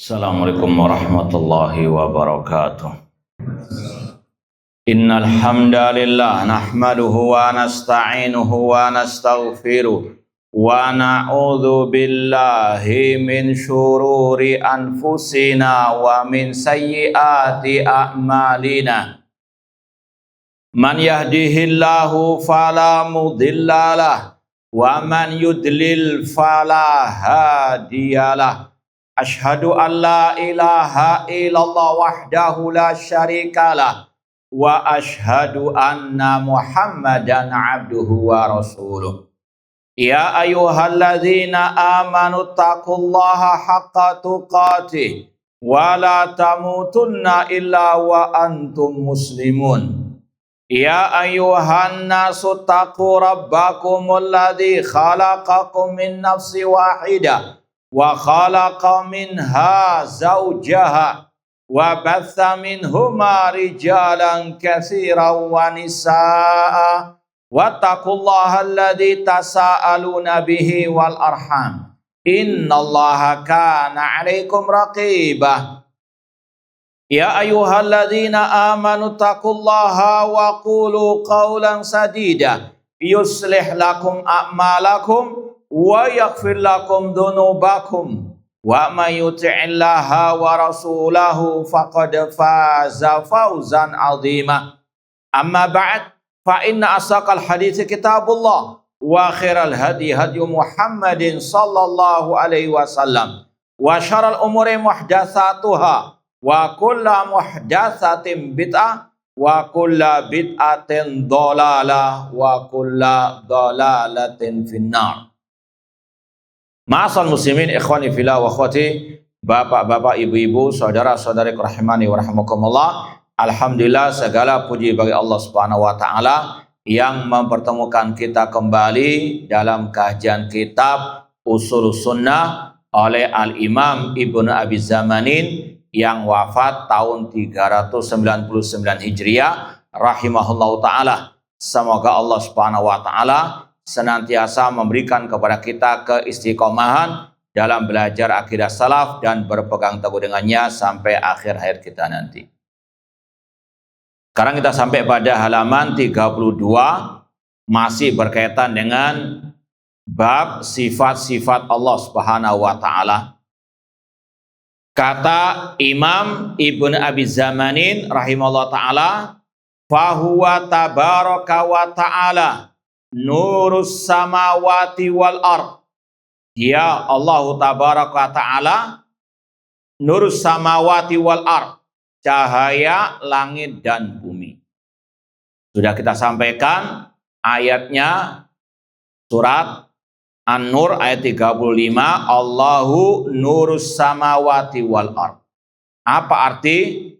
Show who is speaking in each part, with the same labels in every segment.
Speaker 1: Assalamualaikum warahmatullahi wabarakatuh. Innal hamdalillah nahmaduhu wa nasta'inuhu wa nastaghfiruh wa na'udzu billahi min syururi anfusina wa min sayyiati a'malina. Man yahdihillahu fala mudhillalah wa man yudlil fala hadiyalah. Ashhadu an la ilaha illallah wahdahu la syarikalah wa ashhadu anna Muhammadan abduhu wa rasuluh. Ya ayyuhalladzina amanu taqullaha haqqa tuqatih wa la tamutunna illa wa antum muslimun. Ya ayyuhan nasu taqu rabbakumul ladzi khalaqakum min nafsin wahidah wa khalaqa minha zawjaha wa batha minhuma rijalan katsiran wa nisaa wattaqullaha alladzi tasaaluna bihi wal arham innallaha kana 'alaikum raqibah. Ya ayyuhalladzina amanu taqullaha wa qulu qawlan sadida yuslih lakum a'malakum wa yaghfir lakum dhunubakum wa may yuti'illaha wa rasulahu faqad faza fawzan 'azima. Amma ba'd, fa inna asaqal hadits kitabullah wa khairal hadi hadi Muhammadin sallallahu alaihi wasallam wa syarrul umuri muhdatsatuha wa kullu muhdatsatin bid'ah wa kullu bid'atin dhalalah wa kullu dhalalatin finnar. Ma'asal muslimin ikhwani fillah wa akhwati, bapak-bapak, ibu-ibu, saudara-saudari rahimani wa rahimakumullah. Alhamdulillah, segala puji bagi Allah Subhanahu wa taala yang mempertemukan kita kembali dalam kajian kitab Ushul Sunnah oleh Al-Imam Ibnu Abi Zamanin yang wafat tahun 399 Hijriah rahimahullahu taala. Semoga Allah Subhanahu wa taala senantiasa memberikan kepada kita keistiqomahan dalam belajar akidah salaf dan berpegang teguh dengannya sampai akhir hayat kita nanti. Sekarang kita sampai pada halaman 32, masih berkaitan dengan bab sifat-sifat Allah Subhanahu wa taala. Kata Imam Ibnu Abi Zamanin rahimahullah taala, fahuwa tabaraka wa ta'ala nurus samawati wal ard. Ya Allah tabaraka ta'ala nurus samawati wal ard, cahaya langit dan bumi. Sudah kita sampaikan ayatnya, surat An-Nur ayat 35, Allahu nurus samawati wal ard. Apa arti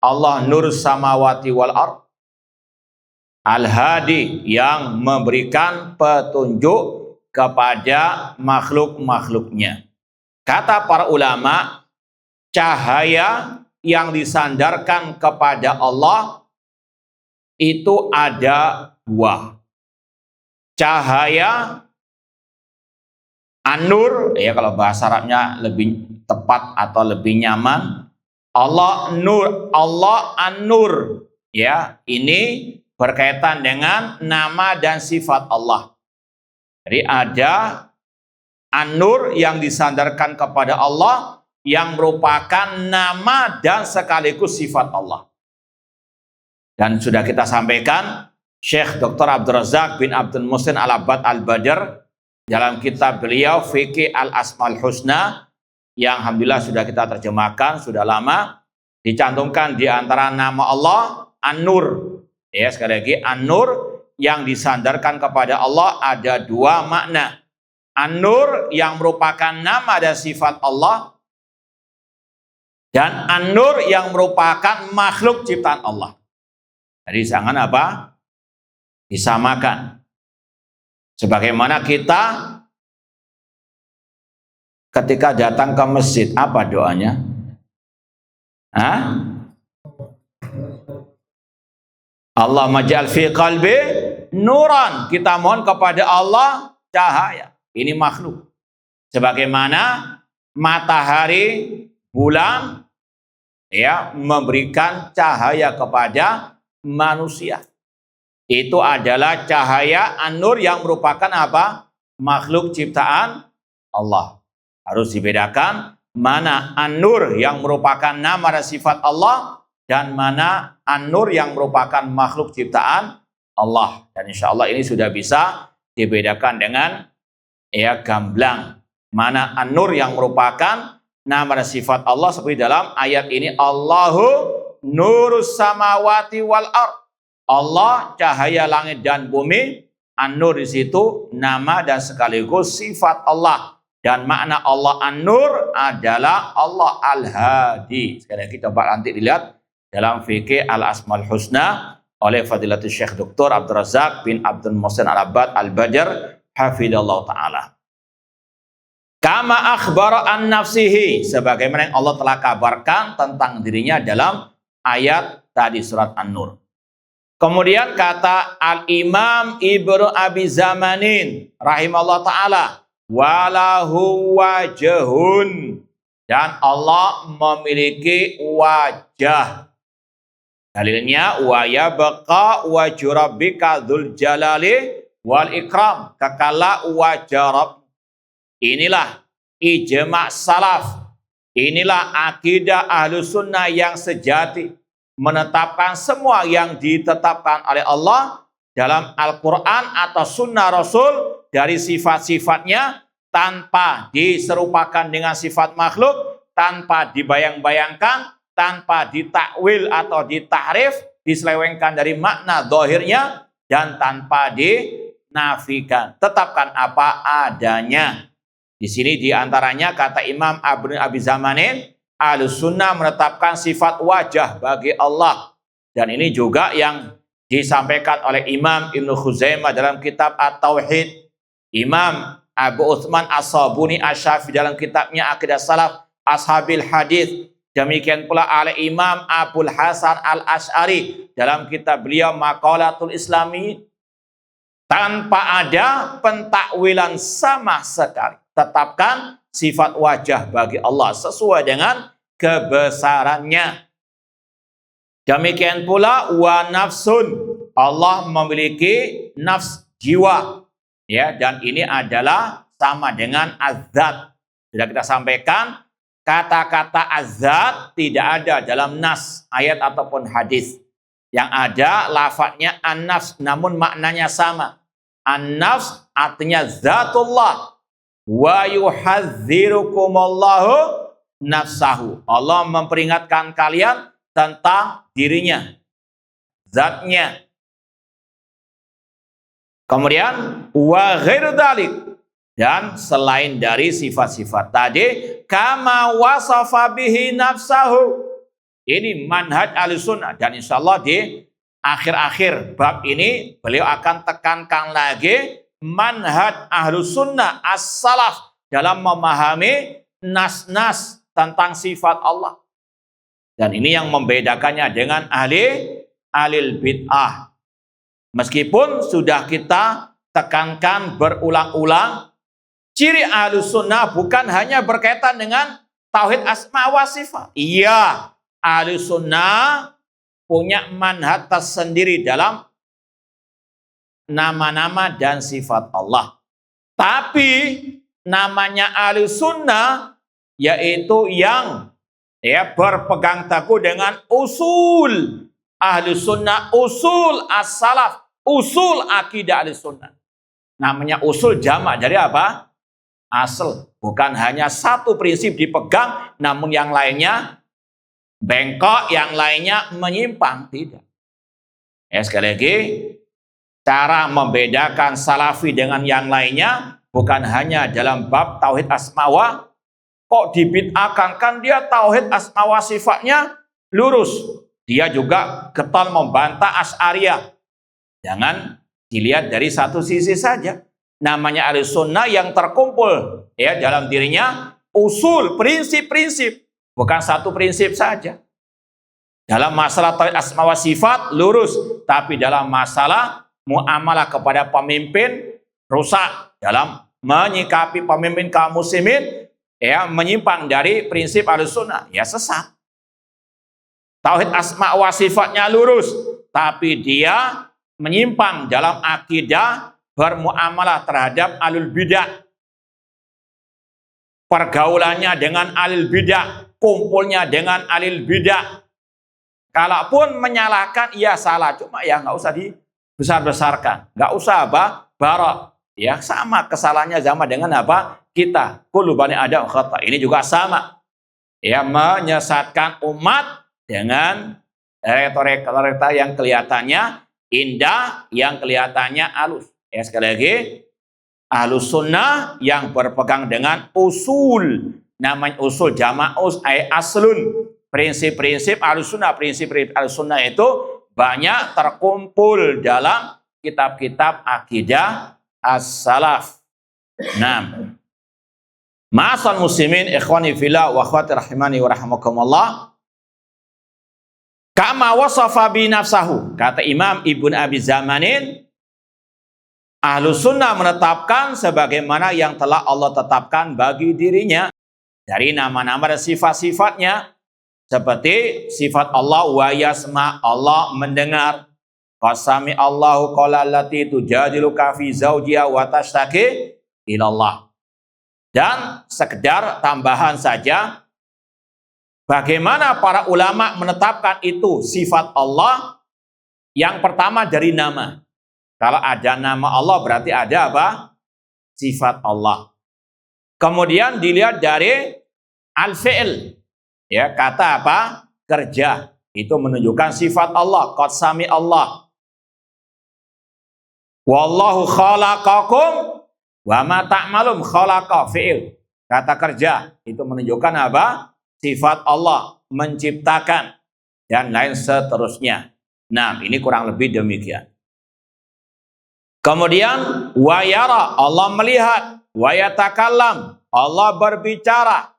Speaker 1: Allah nurus samawati wal ard? Al-Hadi, yang memberikan petunjuk kepada makhluk-makhluknya. Kata para ulama, cahaya yang disandarkan kepada Allah itu ada dua. Cahaya An-Nur, ya kalau bahasa Arabnya lebih tepat atau lebih nyaman, Allah Nur, Allah An-Nur. Ya, ini berkaitan dengan nama dan sifat Allah. Jadi ada An-Nur yang disandarkan kepada Allah yang merupakan nama dan sekaligus sifat Allah. Dan sudah kita sampaikan, Syekh Dr. Abdul Razak bin Abdul Muhsin Al-Abbad Al-Badr dalam kitab beliau Fiqih Al-Asmaul Husna, yang alhamdulillah sudah kita terjemahkan sudah lama, dicantumkan di antara nama Allah An-Nur. Ya, sekali lagi, An-Nur yang disandarkan kepada Allah ada dua makna. An-Nur yang merupakan nama dan sifat Allah, dan An-Nur yang merupakan makhluk ciptaan Allah. Jadi jangan apa? Disamakan. Sebagaimana kita ketika datang ke masjid, apa doanya? Allahumma ja'al fi qalbi nuran. Kita mohon kepada Allah cahaya. Ini makhluk. Sebagaimana matahari bulan ya memberikan cahaya kepada manusia. Itu adalah cahaya an-nur yang merupakan apa? Makhluk ciptaan Allah. Harus dibedakan mana an-nur yang merupakan nama dan sifat Allah dan mana an-nur yang merupakan makhluk ciptaan Allah. Dan insya Allah ini sudah bisa dibedakan dengan ya gamblang. Mana an-nur yang merupakan nama dan sifat Allah seperti dalam ayat ini, Allahu nurus samawati wal ard. Allah cahaya langit dan bumi. An-nur di situ nama dan sekaligus sifat Allah. Dan makna Allah An-Nur adalah Allah Al-Hadi. Sekali lagi coba nanti dilihat dalam fikih Al-Asmaul Husna oleh Fadilatul Syekh Dr. Abdul Razak bin Abdul Muhsin Al-Abbad Al-Badr hafidhallahu ta'ala. Kama akhbara an nafsihi, sebagaimana yang Allah telah kabarkan tentang dirinya dalam ayat tadi surat An-Nur. Kemudian kata Al-Imam Ibnu Abi Zamanin rahimahullah ta'ala, walahu wajhun, dan Allah memiliki wajah. Dalilnya wa yabqa wajhu rabbika dzul jalali wal ikram, kekala wajah Rabb. Inilah ijma' salaf, inilah akidah Ahlus Sunnah yang sejati, menetapkan semua yang ditetapkan oleh Allah dalam Al-Quran atau Sunnah Rasul dari sifat-sifatnya tanpa diserupakan dengan sifat makhluk, tanpa dibayang-bayangkan, tanpa ditakwil atau ditahrif, diselewengkan dari makna zahirnya, dan tanpa dinafikan. Tetapkan apa adanya. Di sini diantaranya kata Imam Abi Zamanin, Ahlus Sunnah menetapkan sifat wajah bagi Allah. Dan ini juga yang disampaikan oleh Imam Ibnu Khuzaimah dalam kitab At-Tauhid. Imam Abu Utsman As-Sabuni Asy-Syafi'i dalam kitabnya Aqidah Salaf Ashabil Hadis. Demikian pula oleh Imam Abul Hasan Al-Asy'ari dalam kitab beliau Maqalatul Islami. Tanpa ada pentakwilan sama sekali. Tetapkan sifat wajah bagi Allah sesuai dengan kebesarannya. Demikian pula wa nafsun, Allah memiliki nafs, jiwa, ya, dan ini adalah sama dengan az-zat. Sudah kita sampaikan, kata-kata az-zat tidak ada dalam nas, ayat ataupun hadis. Yang ada lafadznya an-nafs, namun maknanya sama. An-nafs artinya zatullah. Wa yuhadzirukumullahu nafsahu. Allah memperingatkan kalian tentang dirinya, zatnya. Kemudian wa ghairu dzalik, dan selain dari sifat-sifat tadi, kama wasafa bihi nafsahu. Ini manhaj Ahlussunnah, dan insyaallah di akhir-akhir bab ini beliau akan tekankan lagi manhaj Ahlus Sunnah as-salaf dalam memahami nas-nas tentang sifat Allah. Dan ini yang membedakannya dengan ahlil bid'ah. Meskipun sudah kita tekankan berulang-ulang, ciri Ahlus Sunnah bukan hanya berkaitan dengan tauhid asma wa sifat. Iya, Ahlus Sunnah punya manhaj tersendiri dalam nama-nama dan sifat Allah. Tapi namanya Ahlus Sunnah yaitu yang berpegang teguh dengan usul Ahlus Sunnah, usul as-salaf, usul akidah Ahlus Sunnah. Namanya usul jamak dari apa? Asal. Bukan hanya satu prinsip dipegang, namun yang lainnya bengkok, yang lainnya menyimpang. Tidak. Sekali lagi, cara membedakan salafi dengan yang lainnya bukan hanya dalam bab tauhid asmawa. Kok dibid'ahkan? Kan dia tauhid asmawa sifatnya lurus. Dia juga getol membantah Asy'ariyah. Jangan dilihat dari satu sisi saja. Namanya Ahlus Sunnah yang terkumpul dalam dirinya usul, prinsip-prinsip, bukan satu prinsip saja. Dalam masalah tauhid asmawa sifat lurus, tapi dalam masalah muamalah kepada pemimpin rusak. Dalam menyikapi pemimpin kaum muslimin ya menyimpang dari prinsip Ahlussunnah, ya sesat. Tauhid asma wa sifatnya lurus, tapi dia menyimpang dalam akidah bermuamalah terhadap ahlul bidah. Pergaulannya dengan ahlul bidah, kumpulnya dengan ahlul bidah. Kalaupun menyalahkan, ya salah, cuma ya nggak usah dibesar-besarkan, nggak usah barok. Ya sama kesalahannya sama dengan apa kita. Kullu bani Adam khata. Ini juga sama. Ya menyesatkan umat dengan retorika yang kelihatannya indah, yang kelihatannya halus. Ya sekali lagi, Ahlussunnah yang berpegang dengan usul, namanya usul jama'us aslun. Prinsip-prinsip Ahlussunnah, prinsip-prinsip Ahlussunnah itu banyak terkumpul dalam kitab-kitab akidah as-salaf. Nah, ma'asal muslimin ikhwani fillah wa akhwati rahimani wa rahimakumullah. Kama wasafa bi nafsahu, kata Imam Ibn Abi Zamanin, Ahlussunnah menetapkan sebagaimana yang telah Allah tetapkan bagi dirinya dari nama-nama dan sifat-sifatnya, seperti sifat Allah wa yasma, Allah mendengar. Qasami Allahu qala allati tujadiluka fi zawjiha wa tashtaki ilallah. Dan sekedar tambahan saja, bagaimana para ulama menetapkan itu sifat Allah? Yang pertama dari nama. Kalau ada nama Allah berarti ada apa? Sifat Allah. Kemudian dilihat dari al-fi'l. Ya, kata apa? Kerja. Itu menunjukkan sifat Allah. Qasami Allah. Wallahu khalaqakum wa ma ta'malum, khalaqa fi'il. Kata kerja itu menunjukkan apa? Sifat Allah, menciptakan dan lain seterusnya. Nah, ini kurang lebih demikian. Kemudian wa yara, Allah melihat, wa yatakallam, Allah berbicara.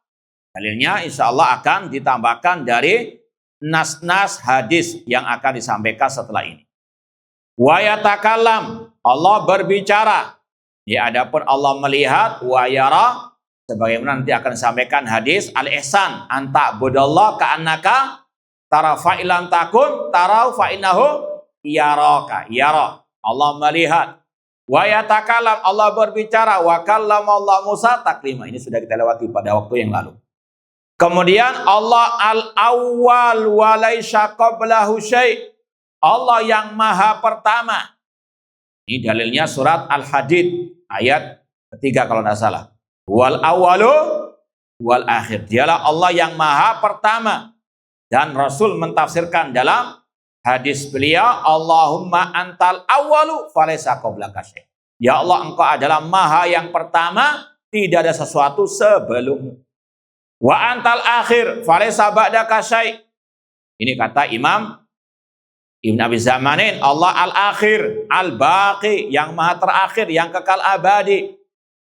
Speaker 1: Dalilnya insya Allah akan ditambahkan dari nas-nas hadis yang akan disampaikan setelah ini. Wa yatakallam, Allah berbicara. Ya, adapun Allah melihat, wa yara, sebagaimana nanti akan disampaikan hadis al-ihsan, anta budallah ka'annaka tara fa'ilan takun tarau fa'innahu yaraka. Yara, Allah melihat. Wa yatakallam, Allah berbicara. Wa kallamallahu Musa taklima. Ini sudah kita lewati pada waktu yang lalu. Kemudian Allah al-awwal wa laisa qablahu syai'. Allah yang maha pertama. Ini dalilnya surat Al-Hadid ayat ketiga kalau tidak salah. Wal awwalu wal akhir. Dialah Allah yang maha pertama. Dan Rasul mentafsirkan dalam hadis beliau, Allahumma antal awwalu falaysa qablaka syai'. Ya Allah, engkau adalah maha yang pertama, tidak ada sesuatu sebelummu. Wa antal akhir falaysa ba'daka syai'. Ini kata Imam Ibn Abi Zamanin, Allah al-akhir, al-baqi, yang maha terakhir, yang kekal abadi.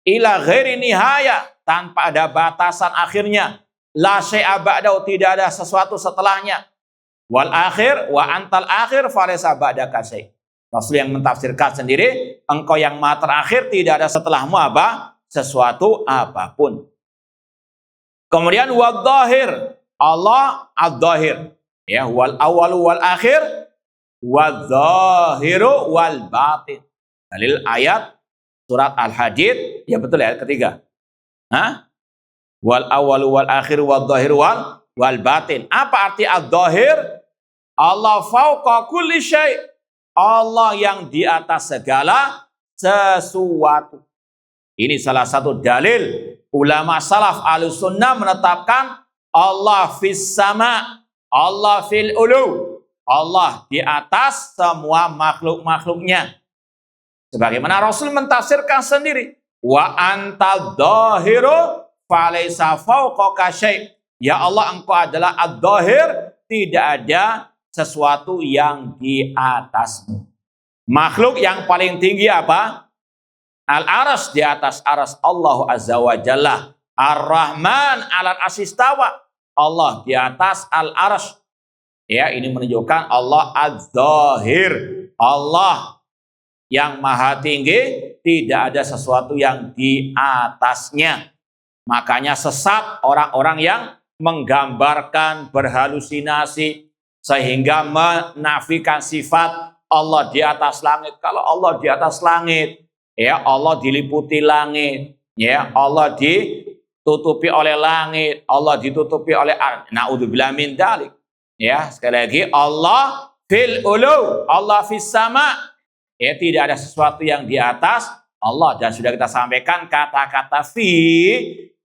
Speaker 1: Ila ghairi nihaya, tanpa ada batasan akhirnya. La syai'a ba'dahu, tidak ada sesuatu setelahnya. Wal akhir, wa antal akhir, falaysa ba'daka syai'. Rasul yang mentafsirkan sendiri, engkau yang maha terakhir, tidak ada setelahmu apa? Sesuatu apapun. Kemudian wad-dhahir, Allah ad-dhahir. Ya, wal awalu wal akhir, wadzahiru wal batin. Dalil ayat surat Al-Hadid, ya betul ya, ketiga. Hah? Wal awalu wal akhiru wadzahiru wal batin. Apa arti adzahir? Allah fauqa kulli syai'. Allah yang di atas segala sesuatu. Ini salah satu dalil ulama salaf Ahlussunnah menetapkan Allah fis sama, Allah fil ulu. Allah di atas semua makhluk-makhluknya. Sebagaimana Rasul mentafsirkan sendiri. Wa anta dhahiru falaysa fawqaka syai'. Ya Allah, engkau adalah ad-dhahir, tidak ada sesuatu yang di atasmu. Makhluk yang paling tinggi apa? Al-aras, di atas aras Allah Azza wa Jalla. Ar-Rahman alal asistawa. Allah di atas al-aras. Ya, ini menunjukkan Allah az-zahir. Allah yang maha tinggi, tidak ada sesuatu yang di atasnya. Makanya sesat orang-orang yang menggambarkan, berhalusinasi, sehingga menafikan sifat Allah di atas langit. Kalau Allah di atas langit, ya Allah diliputi langit, ya Allah ditutupi oleh langit, Allah ditutupi oleh naudzubillah min dzalik. Ya, sekali lagi Allah fil ulu, Allah fis sama. Ya, tidak ada sesuatu yang di atas Allah. Dan sudah kita sampaikan kata-kata fi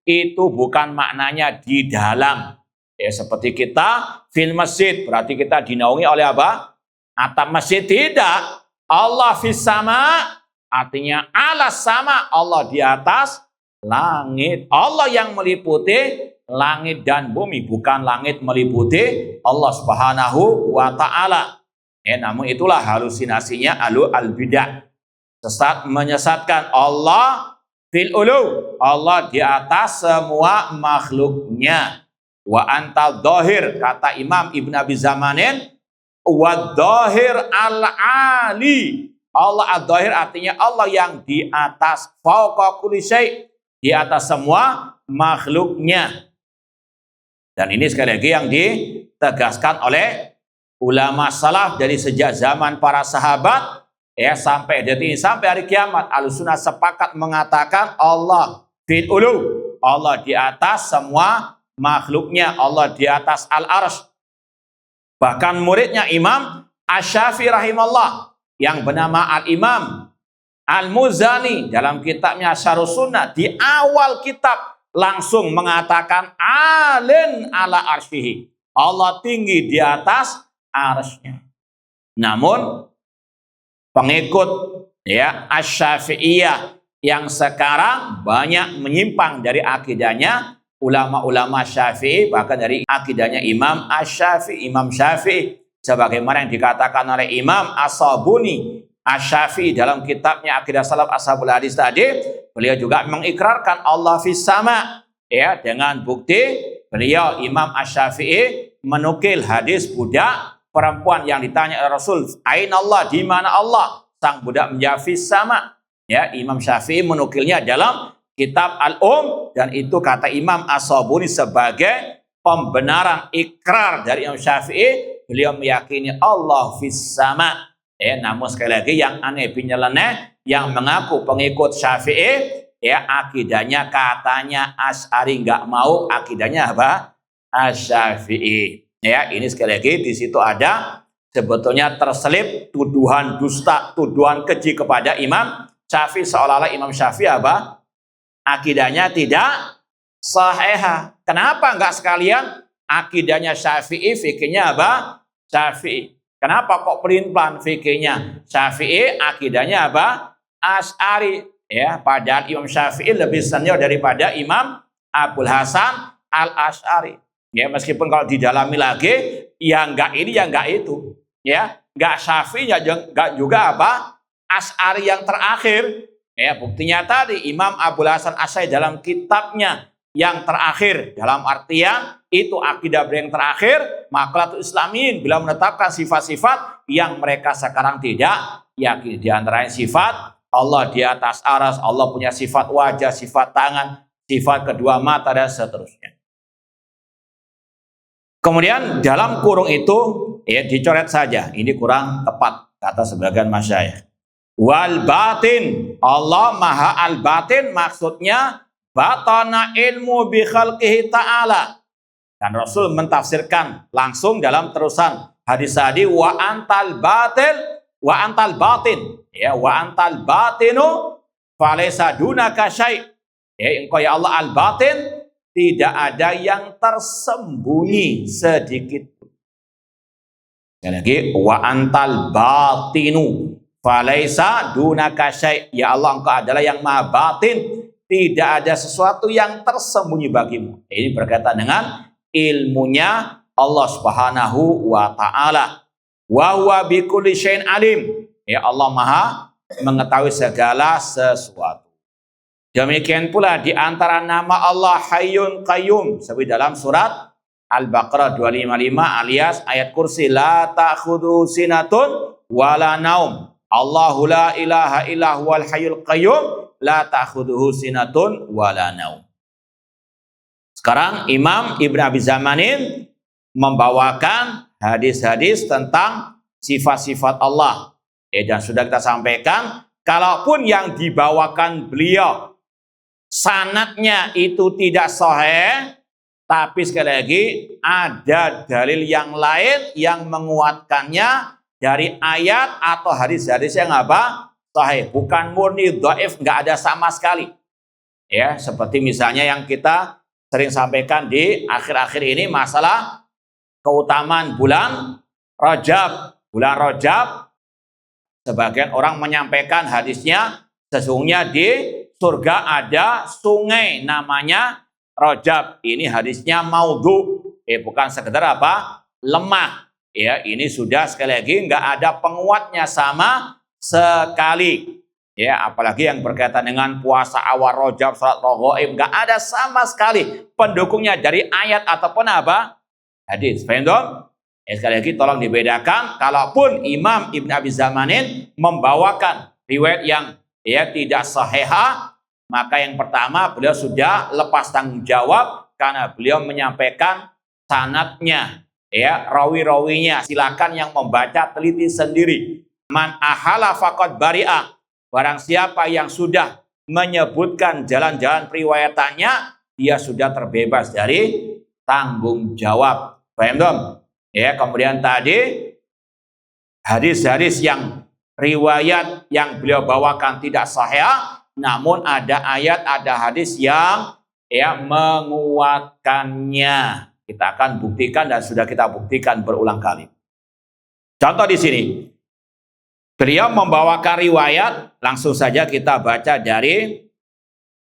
Speaker 1: itu bukan maknanya di dalam. Ya, seperti kita fil masjid, berarti kita dinaungi oleh apa? Atap masjid. Tidak. Allah fis sama artinya alas sama, Allah di atas langit. Allah yang meliputi langit dan bumi, bukan langit meliputi Allah Subhanahu wa ta'ala. Namun itulah halusinasinya al-bidah. Sesat menyesatkan. Allah fil ulu, Allah di atas semua makhluknya. Wa antal dhahir, kata Imam Ibn Abi Zamanin, wa dhahir al-ali. Allah ad-dhahir artinya Allah yang di atas, fauqa kulli syai', di atas semua makhluknya. Dan ini sekali lagi yang ditegaskan oleh ulama salaf dari sejak zaman para sahabat, ya sampai detik ini, sampai hari kiamat. Ahlussunnah sepakat mengatakan Allah fil ulu, Allah di atas semua makhluknya, Allah di atas al-arsy. Bahkan muridnya Imam Asy-Syafi'i rahimahullah yang bernama Al-Imam Al-Muzani dalam kitabnya Syarhus Sunnah, di awal kitab langsung mengatakan alin ala arsyihi, Allah tinggi di atas arsy-Nya. Namun pengikut ya Asy-Syafi'iyah yang sekarang banyak menyimpang dari akidahnya ulama-ulama Syafi'i, bahkan dari akidahnya Imam Asy-Syafi'i, Imam Syafi'i, sebagaimana yang dikatakan oleh Imam As-Sabuni Asy-Syafi'i dalam kitabnya Aqidah Salaf Ashabul Hadis tadi. Beliau juga mengikrarkan Allah fis sama, ya, dengan bukti beliau Imam Asy-Syafi'i menukil hadis budak perempuan yang ditanya oleh Rasul, "Aina Allah?" Di mana Allah? Sang budak menjawab fis sama. Ya, Imam Syafi'i menukilnya dalam kitab Al-Um, dan itu kata Imam As-Sabuni sebagai pembenaran ikrar dari Imam Syafi'i. Beliau meyakini Allah fis sama. Namun sekali lagi yang aneh bin nyeleneh yang mengaku pengikut Syafi'i, ya akidahnya katanya Asy'ari, nggak mau akidahnya apa? Asy-Syafi'i. Ya, ini sekali lagi di situ ada sebetulnya terselip tuduhan dusta, tuduhan keji kepada Imam Syafi'i, seolah-olah Imam Syafi'i apa? Akidahnya tidak sahih. Kenapa nggak sekalian akidahnya Syafi'i, fikihnya apa? Syafi'i. Kenapa kok pelin-pelan fikihnya Syafi'i, akidahnya apa? Asy'ari. Ya, padahal Imam Syafi'i lebih senior daripada Imam Abul Hasan Al-Asy'ari. Ya, meskipun kalau didalami lagi, ya enggak ini, ya enggak itu. Ya, enggak Syafi'i, ya enggak juga apa? Asy'ari yang terakhir. Ya, buktinya tadi Imam Abul Hasan Asy'ari dalam kitabnya yang terakhir, dalam artian itu akidah beliau yang terakhir, Maqalatul Islamiyin, bila menetapkan sifat-sifat yang mereka sekarang tidak yakin. Di antaranya sifat Allah di atas aras, Allah punya sifat wajah, sifat tangan, sifat kedua mata, dan seterusnya. Kemudian dalam kurung itu ya dicoret saja, ini kurang tepat kata sebagian masyayikh. Wal batin, Allah maha al batin, maksudnya batana ilmu bi khalqihi ta'ala. Dan Rasul mentafsirkan langsung dalam terusan hadis tadi, wa antal batin, ya, wa antal batinu falaysa dunaka syai'. Ya, engkau ya Allah al batin, tidak ada yang tersembunyi sedikit. Sekali lagi, wa antal batinu falaysa dunaka syai'. Ya Allah, engkau adalah yang maha batin, tidak ada sesuatu yang tersembunyi bagimu. Ini berkaitan dengan ilmunya Allah Subhanahu wa ta'ala. Wa huwa bikulli syai'in alim. Ya, Allah maha mengetahui segala sesuatu. Demikian pula di antara nama Allah Hayyun Qayyum, seperti dalam surat Al-Baqarah 255 alias ayat kursi, la ta'khudhu sinatun wala naum. Allahu la ilaha illa huwal hayyul qayyum la ta'khudhuhu sinatun wala naum. Sekarang Imam Ibn Abi Zamanin membawakan hadis-hadis tentang sifat-sifat Allah. Dan sudah kita sampaikan, kalaupun yang dibawakan beliau sanadnya itu tidak sahih, tapi sekali lagi ada dalil yang lain yang menguatkannya dari ayat atau hadis-hadis yang apa? Sahih, bukan murni dhaif, nggak ada sama sekali. Ya, seperti misalnya yang kita sering sampaikan di akhir-akhir ini masalah keutamaan bulan Rajab. Bulan Rajab, sebagian orang menyampaikan hadisnya, sesungguhnya di surga ada sungai namanya Rajab. Ini hadisnya maudhu, bukan sekedar apa? Lemah. Ya, ini sudah sekali lagi nggak ada penguatnya sama sekali. Ya, apalagi yang berkaitan dengan puasa awal Rajab, salat Raghaib, nggak ada sama sekali pendukungnya dari ayat ataupun apa? Hadis. Paham dong? Sekali lagi tolong dibedakan, kalaupun Imam Ibn Abi Zamanin membawakan riwayat yang tidak sahihah, maka yang pertama beliau sudah lepas tanggung jawab karena beliau menyampaikan sanadnya, rawi-rawinya. Silakan yang membaca teliti sendiri. Man ahala faqad bari'ah. Barang siapa yang sudah menyebutkan jalan-jalan periwayatannya, dia sudah terbebas dari tanggung jawab. Paham dong? Ya, kemudian tadi hadis-hadis yang riwayat yang beliau bawakan tidak sahih, namun ada ayat, ada hadis yang menguatkannya. Kita akan buktikan dan sudah kita buktikan berulang kali. Contoh di sini, beliau membawakan riwayat, langsung saja kita baca dari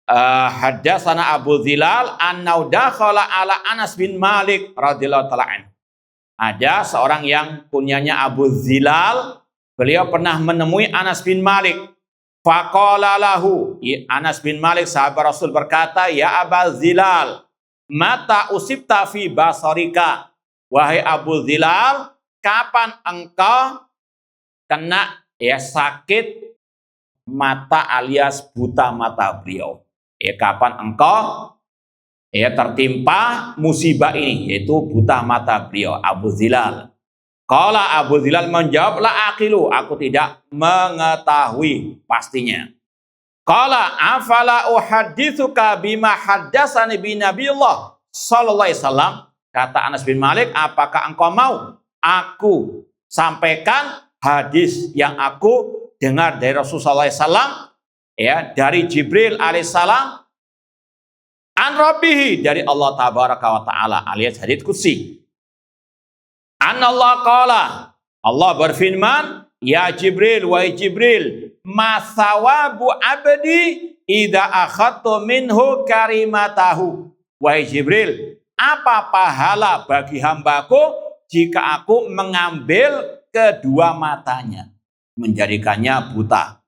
Speaker 1: Haddatsana Abu Zilal an-Nau dakhala ala Anas bin Malik radhiyallahu ta'ala anhu. Ada seorang yang kunyanya Abu Zilal, beliau pernah menemui Anas bin Malik. Faqala lahu, Anas bin Malik sahabat Rasul berkata, "Ya Abu Zilal, mata usibta fi basarika?" Wahai Abu Zilal, kapan engkau kena sakit mata alias buta mata beliau? Kapan engkau tertimpa musibah ini, yaitu buta mata beliau, Abu Zilal. Qala Abu Zilal menjawab, la aqilu, aku tidak mengetahui pastinya. Qala afala uhadditsuka bima haddatsani bi Nabiullah sallallahu alaihi wasallam. Kata Anas bin Malik, apakah engkau mau aku sampaikan hadis yang aku dengar dari Rasulullah SAW, dari Jibril alaihissalam, an Rabbihi, dari Allah tabaraka wa ta'ala, alias hadits qudsi. An Allah qala, Allah berfirman, ya Jibril, wahai Jibril, ma thawabu abdi idza akhadtu minhu karimatahu. Wahai Jibril, apa pahala bagi hambaku jika aku mengambil kedua matanya, menjadikannya buta?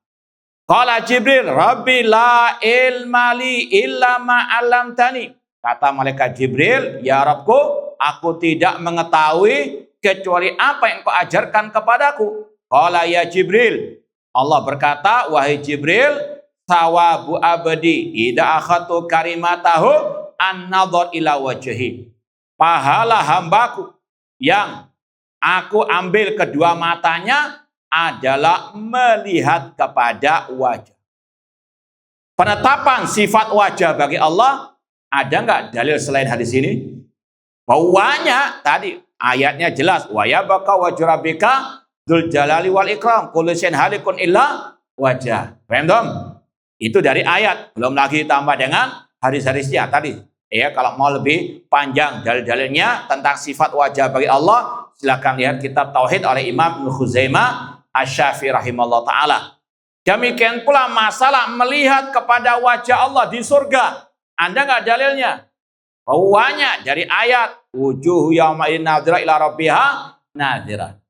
Speaker 1: Qala Jibril, Rabbi la ilma li illa ma 'allamtani. Kata malaikat Jibril, ya Rabbku, aku tidak mengetahui kecuali apa yang kau ajarkan kepadaku. Qala ya Jibril, Allah berkata, wahai Jibril, sawabu abdi idza akhadtu karimatahu an-nadhar ila wajhi. Pahala hambaku yang aku ambil kedua matanya adalah melihat kepada wajah. Penetapan sifat wajah bagi Allah, ada nggak dalil selain hadis ini? Banyak. Tadi ayatnya jelas, wa yabqa wajhu rabbika dzul jalali wal ikram, kullu syai'in halikun illa wajah. Paham dong? Itu dari ayat, belum lagi ditambah dengan hadis-hadisnya tadi. Kalau mau lebih panjang dalil-dalilnya tentang sifat wajah bagi Allah, silakan lihat kitab Tauhid oleh Imam Ibnu Khuzaimah Asy-Syafi'i rahimahullah ta'ala. Demikian pula masalah melihat kepada wajah Allah di surga. Anda nggak dalilnya? Banyak dari ayat. Wujuh yawma'idin nadhirah ila rabbiha nadhirah.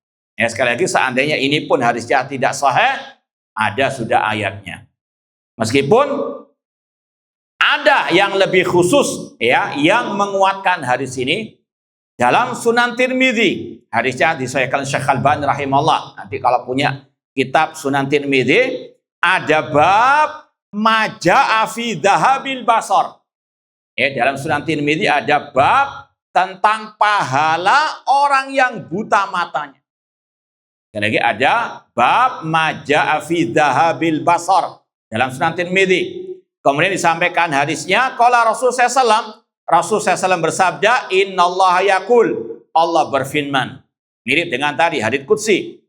Speaker 1: Sekali lagi, seandainya ini pun hadisnya tidak sahih, ada sudah ayatnya. Meskipun ada yang lebih khusus yang menguatkan hadis ini dalam Sunan Tirmidzi. Hadisnya disahihkan Syekh Al-Albani rahimahullah. Nanti kalau punya kitab Sunan Tirmidzi, ada bab maja'a fi dhahabil basar. Dalam Sunan Tirmidzi ada bab tentang pahala orang yang buta matanya. Dan lagi ada bab maja'a fi dzahabil basar dalam Sunan Tirmidzi. Kemudian disampaikan hadisnya, qala Rasulullah SAW bersabda, innallaha yaqul, Allah berfirman. Mirip dengan tadi hadits qudsi.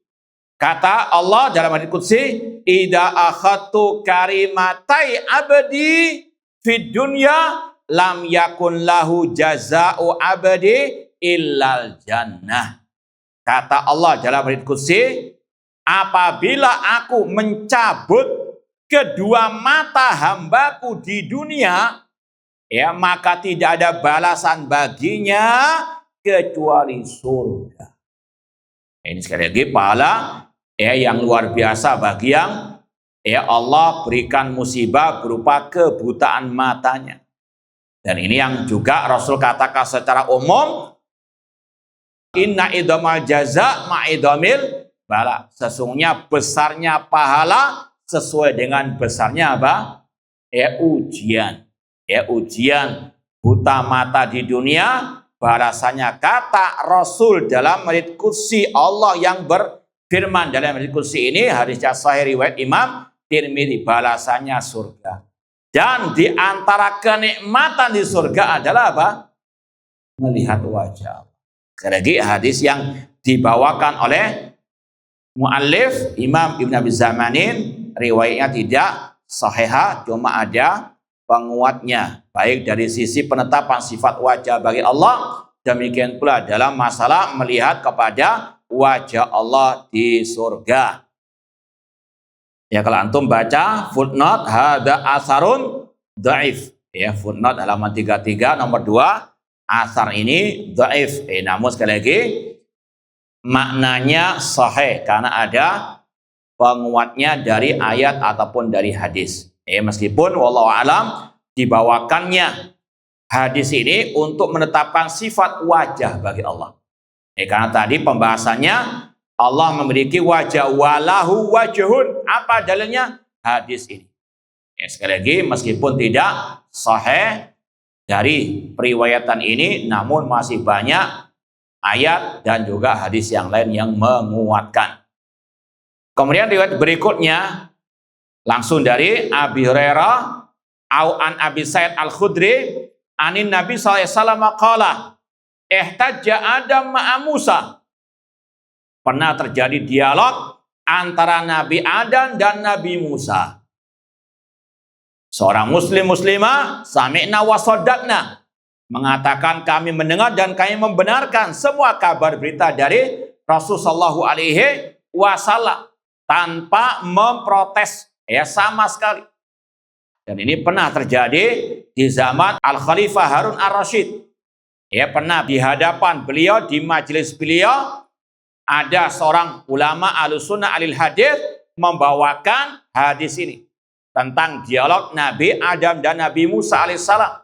Speaker 1: Kata Allah dalam hadits qudsi, idza akhadtu karimatai abdi fid dunya lam yakun lahu jazaa'u abdi illal jannah. Kata Allah dalam hadits qudsi, apabila aku mencabut kedua mata hambaku di dunia, maka tidak ada balasan baginya kecuali surga. Ini sekali lagi pahala yang luar biasa bagi yang Allah berikan musibah berupa kebutaan matanya. Dan ini yang juga Rasul katakan secara umum, inna idhamal jaza ma'idhamil bala. Sesungguhnya besarnya pahala sesuai dengan besarnya apa? Ujian. Ujian buta mata di dunia, balasannya kata Rasul dalam hadits qudsi, Allah yang berfirman dalam hadits qudsi ini, hadisnya sahih riwayat Imam Tirmidzi, balasannya surga. Dan di antara kenikmatan di surga adalah apa? Melihat wajah. Sekali lagi hadis yang dibawakan oleh muallif Imam Ibn Abi Zamanin, riwayatnya tidak sahihah, cuma ada penguatnya, baik dari sisi penetapan sifat wajah bagi Allah, demikian pula dalam masalah melihat kepada wajah Allah di surga. Kalau antum baca footnote, hada asarun dhaif. Footnote halaman 33 nomor 2. Asar ini dhaif, namun sekali lagi maknanya sahih karena ada penguatnya dari ayat ataupun dari hadis. Meskipun wallahu alam dibawakannya hadis ini untuk menetapkan sifat wajah bagi Allah. Karena tadi pembahasannya Allah memiliki wajah, walahu wajhun. Apa dalilnya? Hadis ini. Sekali lagi meskipun tidak sahih dari periwayatan ini, namun masih banyak ayat dan juga hadis yang lain yang menguatkan. Kemudian riwayat berikutnya langsung dari Abi Hurairah au an Abi Sa'id Al-Khudri anin Nabi sallallahu alaihi wasallam qala ihtajja Adam ma'a Musa. Pernah terjadi dialog antara Nabi Adam dan Nabi Musa. Seorang muslim muslimah sami'na wa shaddaqna, mengatakan kami mendengar dan kami membenarkan semua kabar berita dari Rasulullah sallallahu alaihi wasallam tanpa memprotes sama sekali. Dan ini pernah terjadi di zaman Al-Khalifah Harun Ar-Rasyid. Pernah di hadapan beliau, di majelis beliau, ada seorang ulama Ahlussunnah Alil Hadits membawakan hadis ini tentang dialog Nabi Adam dan Nabi Musa alaihissalam.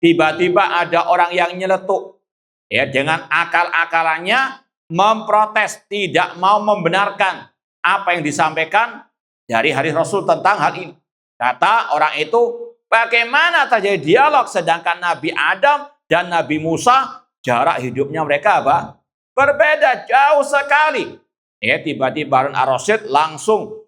Speaker 1: Tiba-tiba ada orang yang nyeletuk, dengan akal-akalannya memprotes, tidak mau membenarkan apa yang disampaikan dari hadis Rasul tentang hal ini. Kata orang itu, bagaimana terjadi dialog sedangkan Nabi Adam dan Nabi Musa jarak hidupnya mereka apa? Berbeda jauh sekali. Tiba-tiba Harun Ar-Rasyid langsung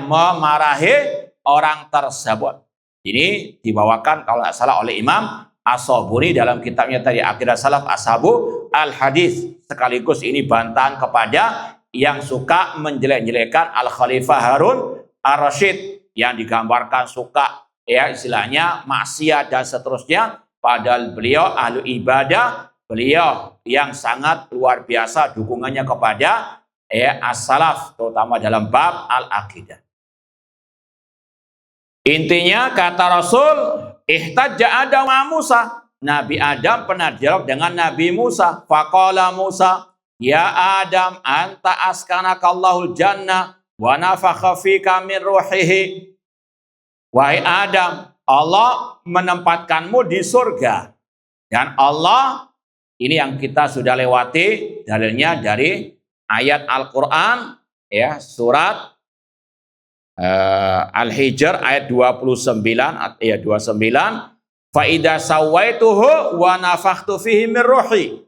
Speaker 1: memarahi orang tersebut. Ini dibawakan kalau tidak salah oleh Imam As-Sabuni dalam kitabnya tadi Aqidah Salaf Ashabu Al-Hadis. Sekaligus ini bantahan kepada yang suka menjelek-jelekan Al-Khalifah Harun Ar-Rasyid, yang digambarkan suka istilahnya maksiat dan seterusnya, padahal beliau ahli ibadah, beliau yang sangat luar biasa dukungannya kepada as-salaf, terutama dalam bab al-aqidah. Intinya kata Rasul, ihtajja Adam wa Musa. Nabi Adam pernah dialog dengan Nabi Musa. Faqala Musa, ya Adam, anta askanakallahul jannah wa nafakha fika min ruhihi. Wahai Adam, Allah menempatkanmu di surga. Dan Allah, ini yang kita sudah lewati dalilnya dari ayat Al-Quran, surat Al-Hijr ayat 29, ayat 29. Fa idza sawaituhu wa nafakhtu fihi min ruhi.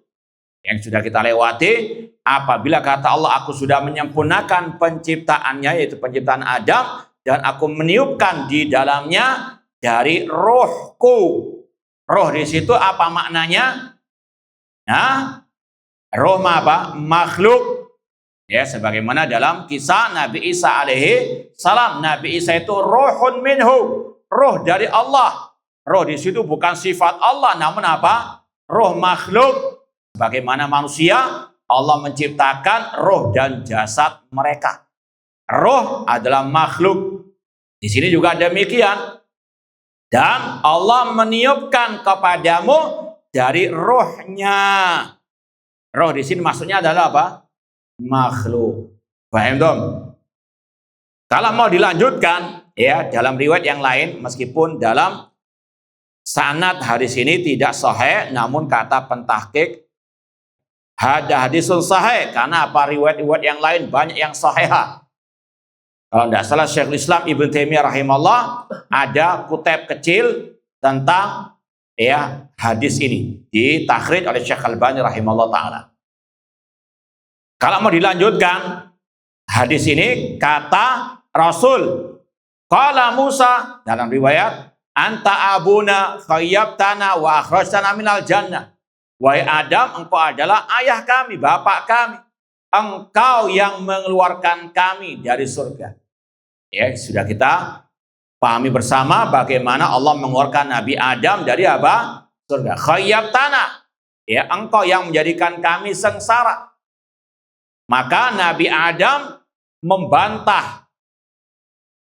Speaker 1: Yang sudah kita lewati, apabila kata Allah aku sudah menyempurnakan penciptaannya, yaitu penciptaan Adam, dan aku meniupkan di dalamnya dari rohku. Roh di situ apa maknanya? Nah, roh apa? Makhluk. Ya, sebagaimana dalam kisah Nabi Isa alaihi salam. Nabi Isa itu rohun minhu, roh dari Allah. Roh di situ bukan sifat Allah, namun apa? Roh makhluk. Bagaimana manusia, Allah menciptakan roh dan jasad mereka. Roh adalah makhluk. Di sini juga demikian. Dan Allah meniupkan kepadamu dari rohnya. Roh di sini maksudnya adalah apa? Makhluk. Paham dong? Kalau mau dilanjutkan, ya dalam riwayat yang lain, meskipun dalam sanad hadis ini tidak sahih, namun kata pentahqiq ada hadisul sahih, karena apa, riwayat-riwayat yang lain banyak yang sahih. Kalau tidak salah Syekhul Islam Ibnu Taimiyah rahimahullah ada kutip kecil tentang ya hadis ini, di takhrij oleh Syekh Albani rahimahullah taala. Kalau mau dilanjutkan hadis ini, kata Rasul, qala Musa dalam riwayat, anta abuna khayyabtana wa akhrajtana minal jannah. Wahai Adam, engkau adalah ayah kami, bapak kami. Engkau yang mengeluarkan kami dari surga. Ya, sudah kita pahami bersama bagaimana Allah mengeluarkan Nabi Adam dari apa? Surga. Khayyabtana. Ya, engkau yang menjadikan kami sengsara. Maka Nabi Adam membantah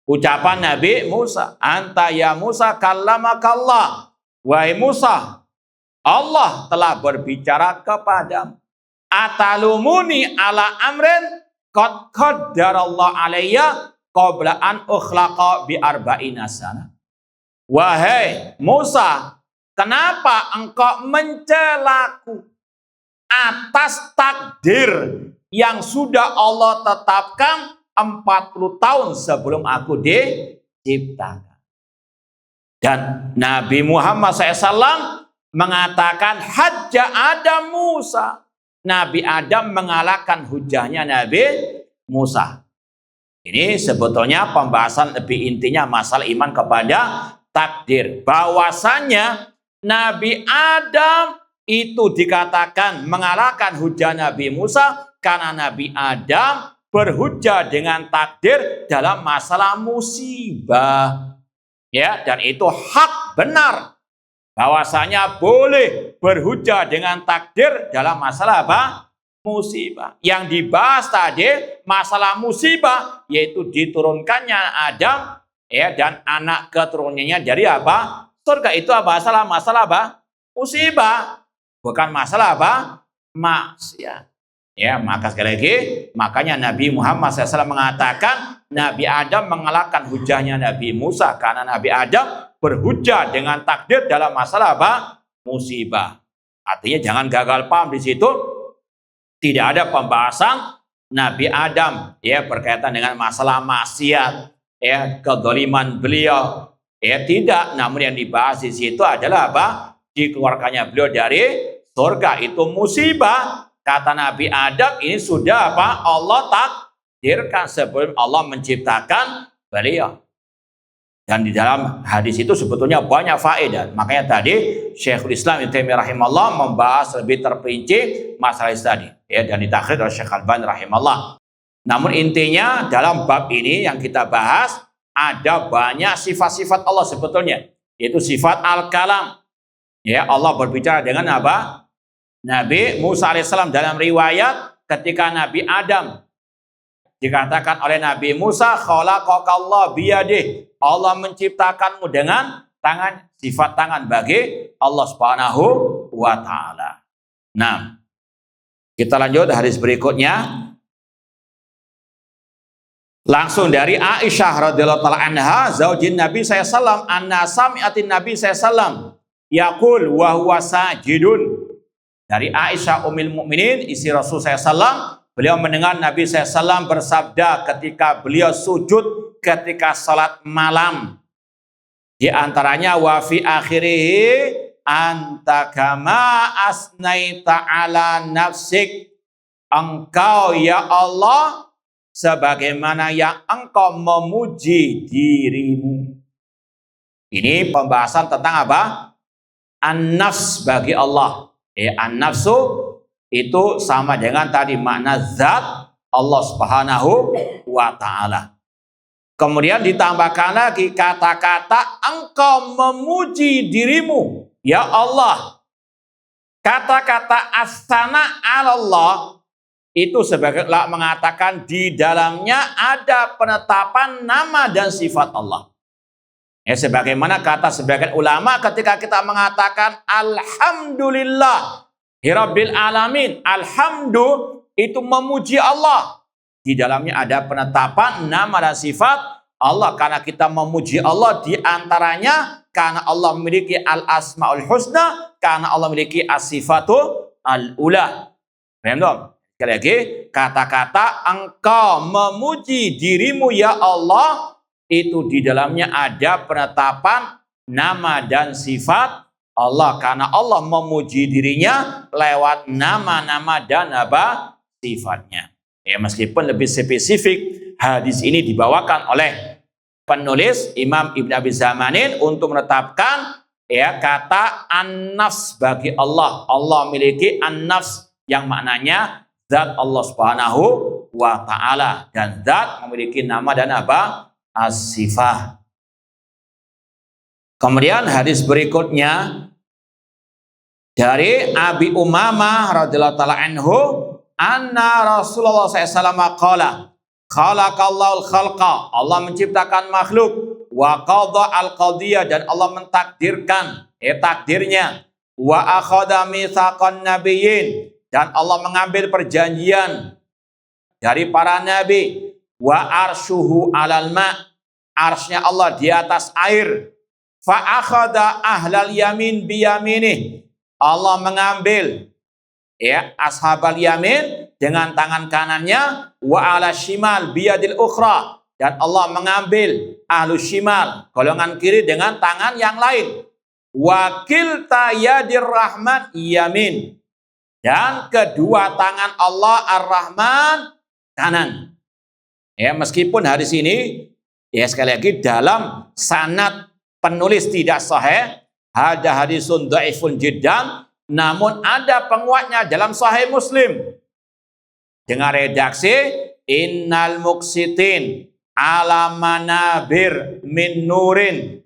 Speaker 1: ucapan Nabi Musa, anta ya Musa kallamakallah. Wahai Musa, Allah telah berbicara kepadamu. Atalumuni ala amrin qad qaddarallahu alayya qabla an ukhlaqa bi arba'ina sana. Wahai Musa, kenapa engkau mencelaku atas takdir yang sudah Allah tetapkan 40 tahun sebelum aku diciptakan. Dan Nabi Muhammad SAW mengatakan hajja Adam Musa. Nabi Adam mengalahkan hujahnya Nabi Musa. Ini sebetulnya pembahasan lebih intinya masalah iman kepada takdir. Bahwasanya Nabi Adam itu dikatakan mengalahkan hujah Nabi Musa karena Nabi Adam berhujah dengan takdir dalam masalah musibah. Ya, dan itu hak benar. Bahwasanya boleh berhujah dengan takdir dalam masalah apa? Musibah. Yang dibahas tadi masalah musibah, yaitu diturunkannya Adam ya dan anak keturunannya dari apa? Surga. Itu apa? Masalah apa? Musibah. Bukan masalah apa? Maksiat. Ya, maka sekali lagi, makanya Nabi Muhammad SAW mengatakan Nabi Adam mengalahkan hujahnya Nabi Musa karena Nabi Adam berhujah dengan takdir dalam masalah apa? Musibah. Artinya jangan gagal paham di situ. Tidak ada pembahasan Nabi Adam ya berkaitan dengan masalah maksiat, ya kezaliman beliau. Ya tidak, namun yang dibahas di situ adalah apa? Dikeluarkannya beliau dari surga, itu musibah. Kata Nabi Adam ini sudah apa? Allah takdirkan sebelum Allah menciptakan beliau. Dan di dalam hadis itu sebetulnya banyak faedah. Makanya tadi Syekhul Islam Ibnu Taimiyah rahimahullah membahas lebih terperinci masalah tadi. Ya, dan ditakrir oleh Syekh Albani rahimahullah. Namun intinya dalam bab ini yang kita bahas ada banyak sifat-sifat Allah sebetulnya. Yaitu sifat al-kalam. Ya, Allah berbicara dengan apa? Nabi Musa alaihissalam dalam riwayat ketika Nabi Adam dikatakan oleh Nabi Musa, khalaqakallah biyadih. Allah menciptakanmu dengan tangan, sifat tangan bagi Allah Subhanahu wa taala. Nah, kita lanjut hadis berikutnya. Langsung dari Aisyah radhiyallahu taala anha, zaujin Nabi sallallahu anna sami'atin Nabi sallallahu yaqul wa huwa sajidun. Dari Aisyah Ummul Mukminin, istri Rasul sallallahu, beliau mendengar Nabi sallallahu bersabda ketika beliau sujud ketika salat malam. Di antaranya wa fi akhirih anta kama asnaita ala nafsik. Engkau ya Allah sebagaimana yang engkau memuji dirimu. Ini pembahasan tentang apa? An-nafs bagi Allah. An-nafsu itu sama dengan tadi makna zat Allah Subhanahu wa ta'ala. Kemudian ditambahkan lagi kata-kata engkau memuji dirimu ya Allah. Kata-kata as-sana 'alallah itu sebagai mengatakan di dalamnya ada penetapan nama dan sifat Allah. Sebagaimana kata sebagian ulama ketika kita mengatakan alhamdulillah Rabbil alamin, alhamdu itu memuji Allah. Di dalamnya ada penetapan nama dan sifat Allah, karena kita memuji Allah di antaranya karena Allah memiliki al-asmaul husna, karena Allah memiliki as-sifatu al-ula. Paham dong? Sekali lagi, kata-kata engkau memuji dirimu ya Allah, itu di dalamnya ada penetapan nama dan sifat Allah, karena Allah memuji dirinya lewat nama-nama dan apa sifatnya. Meskipun lebih spesifik, hadis ini dibawakan oleh penulis Imam Ibn Abi Zamanin untuk menetapkan kata an-nafs bagi Allah. Allah memiliki an-nafs yang maknanya zat Allah Subhanahu wa ta'ala, dan zat memiliki nama dan apa as-sifah. Kemudian hadis berikutnya dari Abi Umamah radhiyallahu taala anhu, anna Rasulullah SAW qala, khalaqallahu al-khalqa, Allah menciptakan makhluk, wa qadha al-qadiyah, dan Allah mentakdirkan takdirnya, wa akhadha mitsaqan nabiyyin, dan Allah mengambil perjanjian dari para nabi, wa arsyuhu 'alal ma', arsy-nya Allah di atas air, fa akhadha ahlal yamin biyaminih, Allah mengambil ashabal yamin dengan tangan kanannya, wa ala shimal biyadil ukhra, dan Allah mengambil ahlus shimal golongan kiri dengan tangan yang lain, wa kilta yadir rahman yamin, dan kedua tangan Allah ar-Rahman kanan. Meskipun hadis ini sekali lagi dalam sanad penulis tidak sahih, ada hadisun dhaifun jiddan, namun ada penguatnya dalam Sahih Muslim dengan redaksi innal muqsitin ala manabir min nurin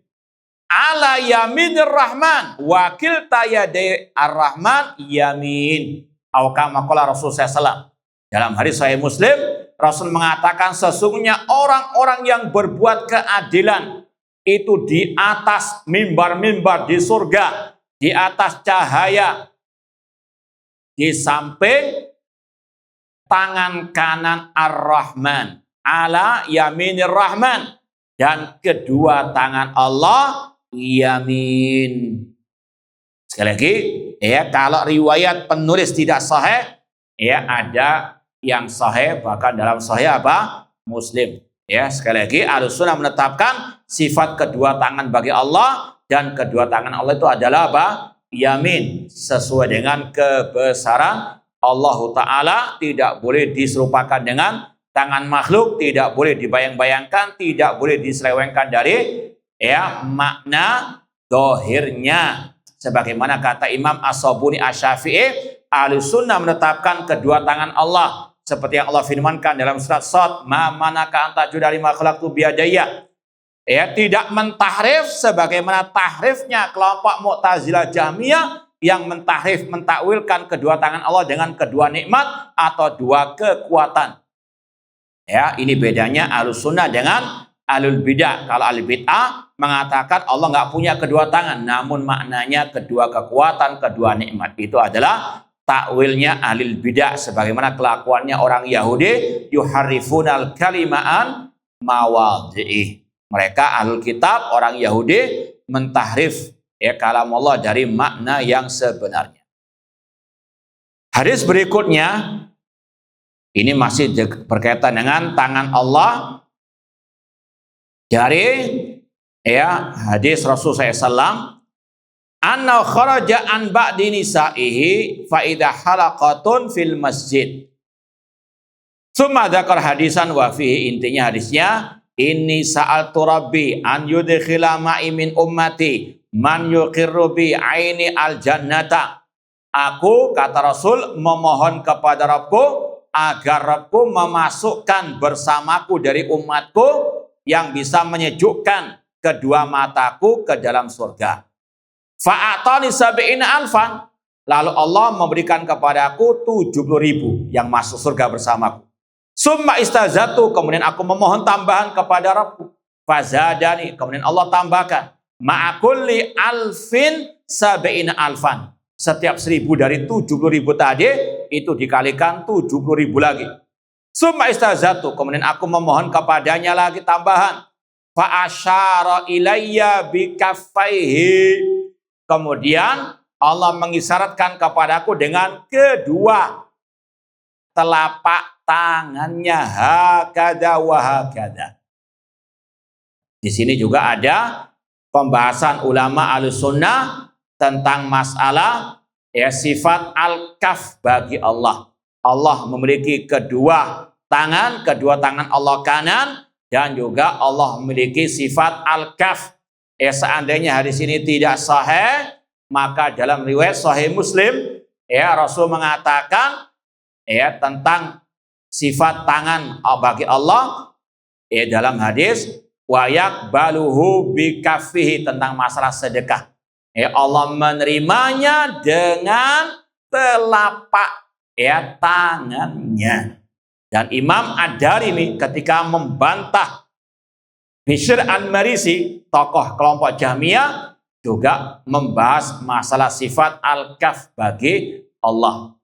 Speaker 1: ala yaminir rahman wa kilta yaday ar-rahman yamin, atau kama qala Rasul SAW. Dalam hadis Sahih Muslim, Rasul mengatakan sesungguhnya orang-orang yang berbuat keadilan itu di atas mimbar-mimbar di surga, di atas cahaya, di samping tangan kanan ar-Rahman, ala yaminir rahman, dan kedua tangan Allah yamin. Sekali lagi, kalau riwayat penulis tidak sahih, ada yang sahih bahkan dalam Sahih apa? Muslim. Sekali lagi, Ahlussunnah menetapkan sifat kedua tangan bagi Allah, dan kedua tangan Allah itu adalah apa? Yamin, sesuai dengan kebesaran Allah Ta'ala, tidak boleh diserupakan dengan tangan makhluk, tidak boleh dibayang-bayangkan, tidak boleh diselewengkan dari makna dohirnya. Sebagaimana kata Imam As-Sabuni Asy-Syafi'i, Ahlussunnah menetapkan kedua tangan Allah seperti yang Allah firmankan dalam surat Shad, ma manaka anta judari ma khalaqtu biyadayya. Tidak mentahrif sebagaimana tahrifnya kelompok Mu'tazilah Jahmiyah yang mentahrif, mentakwilkan kedua tangan Allah dengan kedua nikmat atau dua kekuatan. Ini bedanya Ahlussunnah dengan Ahlul Bidah. Kalau Ahlul Bid'ah mengatakan Allah nggak punya kedua tangan, namun maknanya kedua kekuatan, kedua nikmat. Itu adalah takwilnya Ahlul Bidah, sebagaimana kelakuannya orang Yahudi, yuharrifunal kalima'an mawadhi'ih. Mereka Ahlul Kitab, orang Yahudi, mentahrif kalam Allah dari makna yang sebenarnya. Hadis berikutnya ini masih berkaitan dengan tangan Allah, dari Ya, hadis Rasul SAW, anna kharaja an ba'di nisa'ihi fa idza halaqatun fil masjid. Summa dzakar hadisan wa fihi, intinya hadisnya, inni sa'altu rabbi an yudkhila ma'i min ummati man yuqirru bi aini al jannata. Aku, kata Rasul, memohon kepada Rabbku agar Rabbku memasukkan bersamaku dari umatku yang bisa menyejukkan kedua mataku ke dalam surga. Fa'atani sab'ina alfan. Lalu Allah memberikan kepadaku 70.000 yang masuk surga bersamaku. Summa istazatu, kemudian aku memohon tambahan kepada Rabbku. Fazadani, kemudian Allah tambahkan. Ma'akulli alfin sab'ina alfan. Setiap 1.000 dari 70.000 tadi, itu dikalikan 70.000 lagi. Summa istazatu, kemudian aku memohon kepadanya lagi tambahan. Fa'asyara ilayya bikaffaihi. Kemudian Allah mengisyaratkan kepadaku dengan kedua telapak tangannya, hakada wa hakada. Di sini juga ada pembahasan ulama Ahlussunnah tentang masalah sifat al-kaf bagi Allah. Allah memiliki kedua tangan Allah kanan, dan juga Allah memiliki sifat al-kaf. Seandainya hadis ini tidak sahih, maka dalam riwayat Sahih Muslim, Rasul mengatakan tentang sifat tangan bagi Allah, dalam hadis wa yaqbaluhu bikaffihi, tentang masalah sedekah. Allah menerimanya dengan telapak tangannya. Dan Imam Ad-Darimi ketika membantah Bishr Al-Marisi, tokoh kelompok Jahmiyah, juga membahas masalah sifat al-kaf bagi Allah.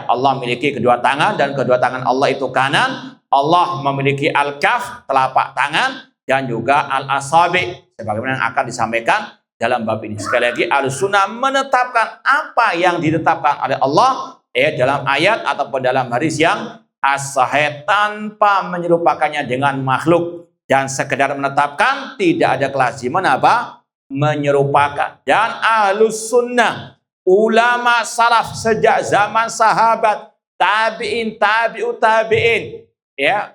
Speaker 1: Allah memiliki kedua tangan, dan kedua tangan Allah itu kanan. Allah memiliki al-kaf, telapak tangan, dan juga al-asabi, sebagaimana yang akan disampaikan dalam bab ini. Sekali lagi, Ahlussunnah menetapkan apa yang ditetapkan oleh Allah dalam ayat ataupun dalam hadis yang as-sahih, tanpa menyerupakannya dengan makhluk, dan sekedar menetapkan, tidak ada kelaziman menyerupakan. Dan Ahlussunnah, ulama salaf sejak zaman sahabat, tabi'in, tabi'ut tabi'in,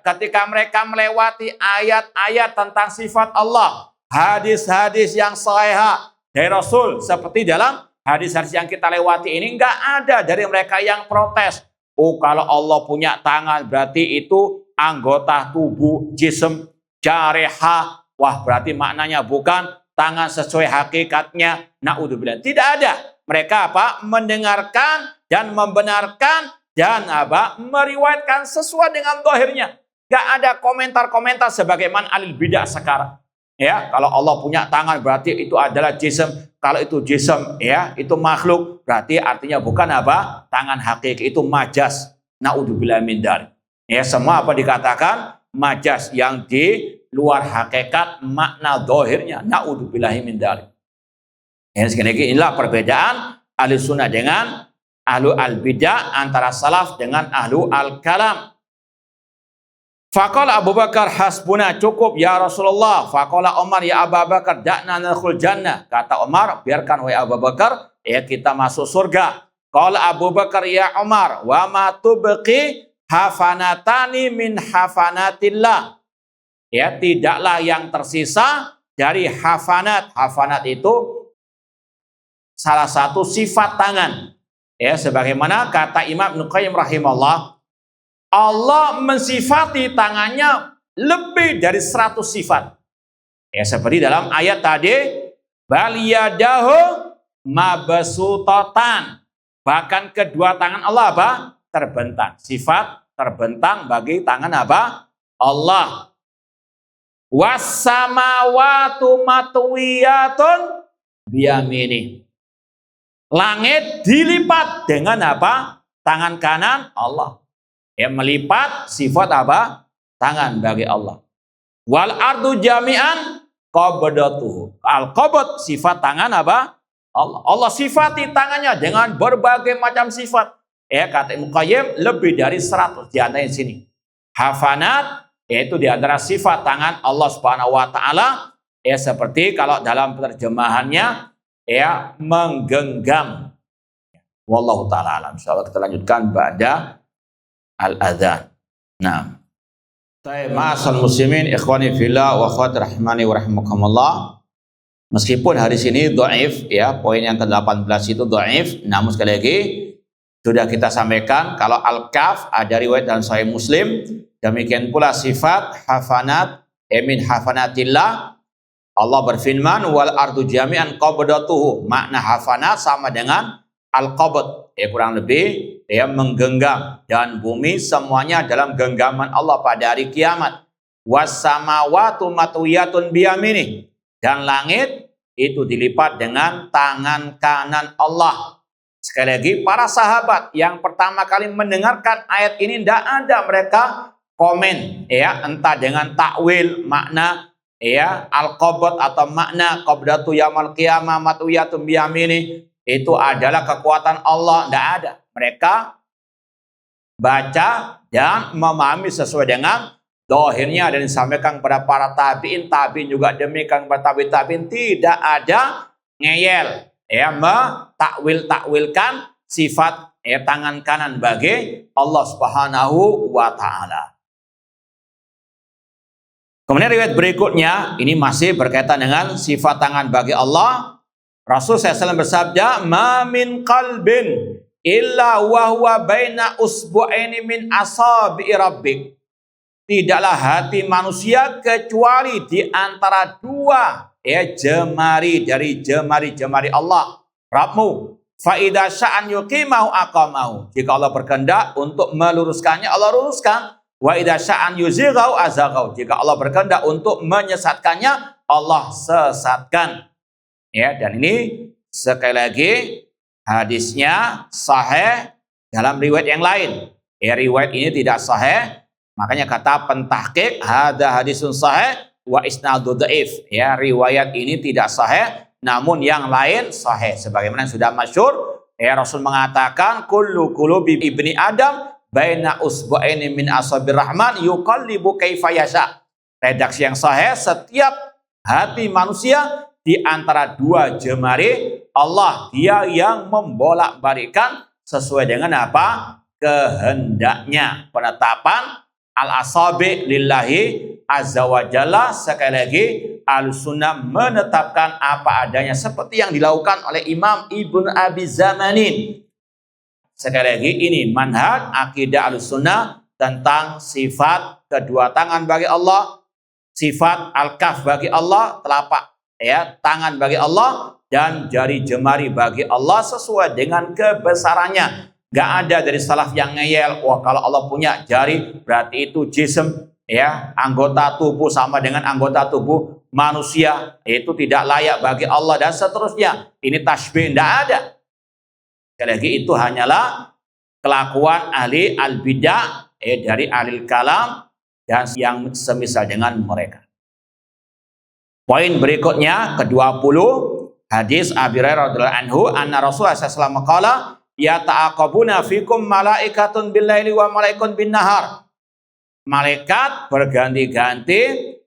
Speaker 1: ketika mereka melewati ayat-ayat tentang sifat Allah, hadis-hadis yang sahih dari Rasul, seperti dalam hadis-hadis yang kita lewati ini, enggak ada dari mereka yang protes. Oh, kalau Allah punya tangan berarti itu anggota tubuh, jism, jareha. Wah, berarti maknanya bukan tangan sesuai hakikatnya. Na'udzubillah. Tidak ada. Mereka mendengarkan dan membenarkan dan meriwayatkan sesuai dengan zahirnya. Enggak ada komentar-komentar sebagaimana alil bidah sekarang. Kalau Allah punya tangan berarti itu adalah jism. Kalau itu jism, itu makhluk, berarti artinya bukan tangan hakiki, itu majas. Na'udzubillah min dzalik. Semua dikatakan majas yang di luar hakikat makna zahirnya. Na'udzubillah min dzalik. Sekali lagi, inilah perbedaan Ahlussunnah dengan ahlu al-bidah, antara salaf dengan ahlu al-kalam. Faqala Abu Bakar, hasbuna, cukup ya Rasulullah. Faqala Umar, ya Abu Bakar, da'na nadkhul jannah. Kata Umar, biarkan wahai Abu Bakar, kita masuk surga. Qala Abu Bakar, ya Umar, wa ma tubqi hafanatani min hafanatillah. Tidaklah yang tersisa dari hafanat. Hafanat itu salah satu sifat tangan. Sebagaimana kata Imam Ibnu Qayyim rahimahullah, Allah mensifati tangannya lebih dari 100 sifat. Seperti dalam ayat tadi, bal yadahu mabsutatan. Bahkan kedua tangan Allah terbentang. Sifat terbentang bagi tangan Allah. Was-samawatu matwiyatun biyamini. Langit dilipat dengan tangan kanan Allah. Melipat sifat tangan bagi Allah. Wal ardu jami'an qabdatuhu. Al-qabd sifat tangan Allah. Allah sifati tangannya dengan berbagai macam sifat. Kata Ibnu Qayyim, lebih dari 100 di antara sini. Hafanat, yaitu di antara sifat tangan Allah Subhanahu wa taala, ya seperti kalau dalam terjemahannya ya menggenggam. Wallahu taala alam. Insyaallah kita lanjutkan ba'da al-adzan. Nah, ma'asal muslimin ikhwani fillah wa akhwati rahimani wa rahimakumullah. Meskipun hadis ini dhaif ya, poin yang ke-18 itu dhaif, namun sekali lagi sudah kita sampaikan kalau al-kaf ada riwayat dalam Sahih Muslim, demikian pula sifat hafanat min hafanatillah. Allah berfirman wal ardu jami'an qabdatuhu. Makna hafanat sama dengan al-qabd, ya kurang lebih ya menggenggam, dan bumi semuanya dalam genggaman Allah pada hari kiamat. Was samawati matwiyatun biyamini, dan langit itu dilipat dengan tangan kanan Allah. Sekali lagi, para sahabat yang pertama kali mendengarkan ayat ini tidak ada mereka komen ya, entah dengan takwil makna ya al-qabd atau makna qabdatu yaumil qiyamah matwiyatun biyamini itu adalah kekuatan Allah, tidak ada. Mereka baca dan memahami sesuai dengan dohirnya dan disampaikan kepada para tabi'in, tabi'in juga demikian kepada tabi'in, tidak ada ngeyel ya mentakwil-takwilkan sifat ya tangan kanan bagi Allah Subhanahu wa taala. Kemudian riwayat berikutnya ini masih berkaitan dengan sifat tangan bagi Allah. Rasul SAW bersabda, "Ma min qalbin illa wa huwa baina usbu'aini min asabi rabbik." Tidaklah hati manusia kecuali di antara dua jemari dari jemari-jemari Allah, Rabbmu. Fa idza sya'an yuqimahu aqamahu. Jika Allah berkehendak untuk meluruskannya, Allah luruskan. Wa idza sya'an yuzighahu azaghahu. Jika Allah berkehendak untuk menyesatkannya, Allah sesatkan. Ya, dan ini sekali lagi hadisnya sahih dalam riwayat yang lain. Ya, riwayat ini tidak sahih, makanya kata pentahqiq hadza hadisun sahih wa isnadu dhaif. Ya, riwayat ini tidak sahih, namun yang lain sahih. Sebagaimana yang sudah masyhur, ya Rasul mengatakan kullu qulubi ibni Adam baina usbu'aini min asabir rahman yuqallibu kaifa yasha. Redaksi yang sahih, setiap hati manusia di antara dua jemari Allah, dia yang membolak-balikkan sesuai dengan apa? Kehendaknya. Penetapan al-asabi lillahi azza wa jalla, sekali lagi al-sunnah menetapkan apa adanya seperti yang dilakukan oleh Imam Ibnu Abi Zamanin. Sekali lagi ini manhaj akidah al-sunnah tentang sifat kedua tangan bagi Allah, sifat al-kaf bagi Allah, telapak ya tangan bagi Allah, dan jari jemari bagi Allah sesuai dengan kebesarannya. Gak ada dari salaf yang ngeyel, wah kalau Allah punya jari berarti itu jism ya, anggota tubuh sama dengan anggota tubuh manusia, itu tidak layak bagi Allah dan seterusnya. Ini tasbih, tidak ada. Sekali lagi itu hanyalah kelakuan ahli al-bidah dari ahli kalam dan yang semisal dengan mereka. Poin berikutnya ke-20, hadis Abi Hurairah radhiyallahu anhu anna Rasulullah sallallahu alaihi wasallam ya ta'aqabuna fikum malaikatun bil laili wa malaikun bin nahar. Malaikat berganti-ganti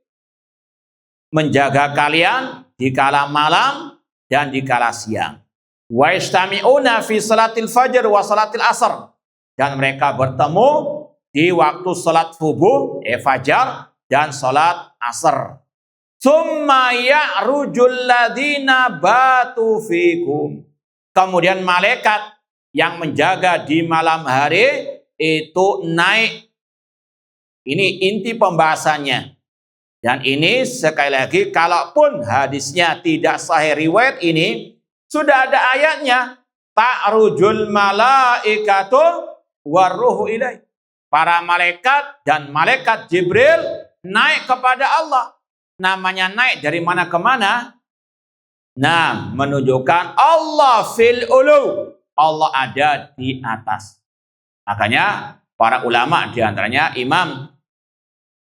Speaker 1: menjaga kalian di kala malam dan di kala siang. Wa istami'una fi salatil fajr wa salatil asr. Dan mereka bertemu di waktu salat subuh fajar dan salat asar. Summa ya'rujul ladina batu fikum. Kemudian malaikat yang menjaga di malam hari itu naik. Ini inti pembahasannya. Dan ini sekali lagi, kalaupun hadisnya tidak sahih riwayat ini, sudah ada ayatnya. Ta'rujul malaikatu warruhu ilaih. Para malaikat dan malaikat Jibril naik kepada Allah. Namanya naik dari mana ke mana? Nah, menunjukkan Allah fil ulu. Allah ada di atas. Makanya para ulama diantaranya Imam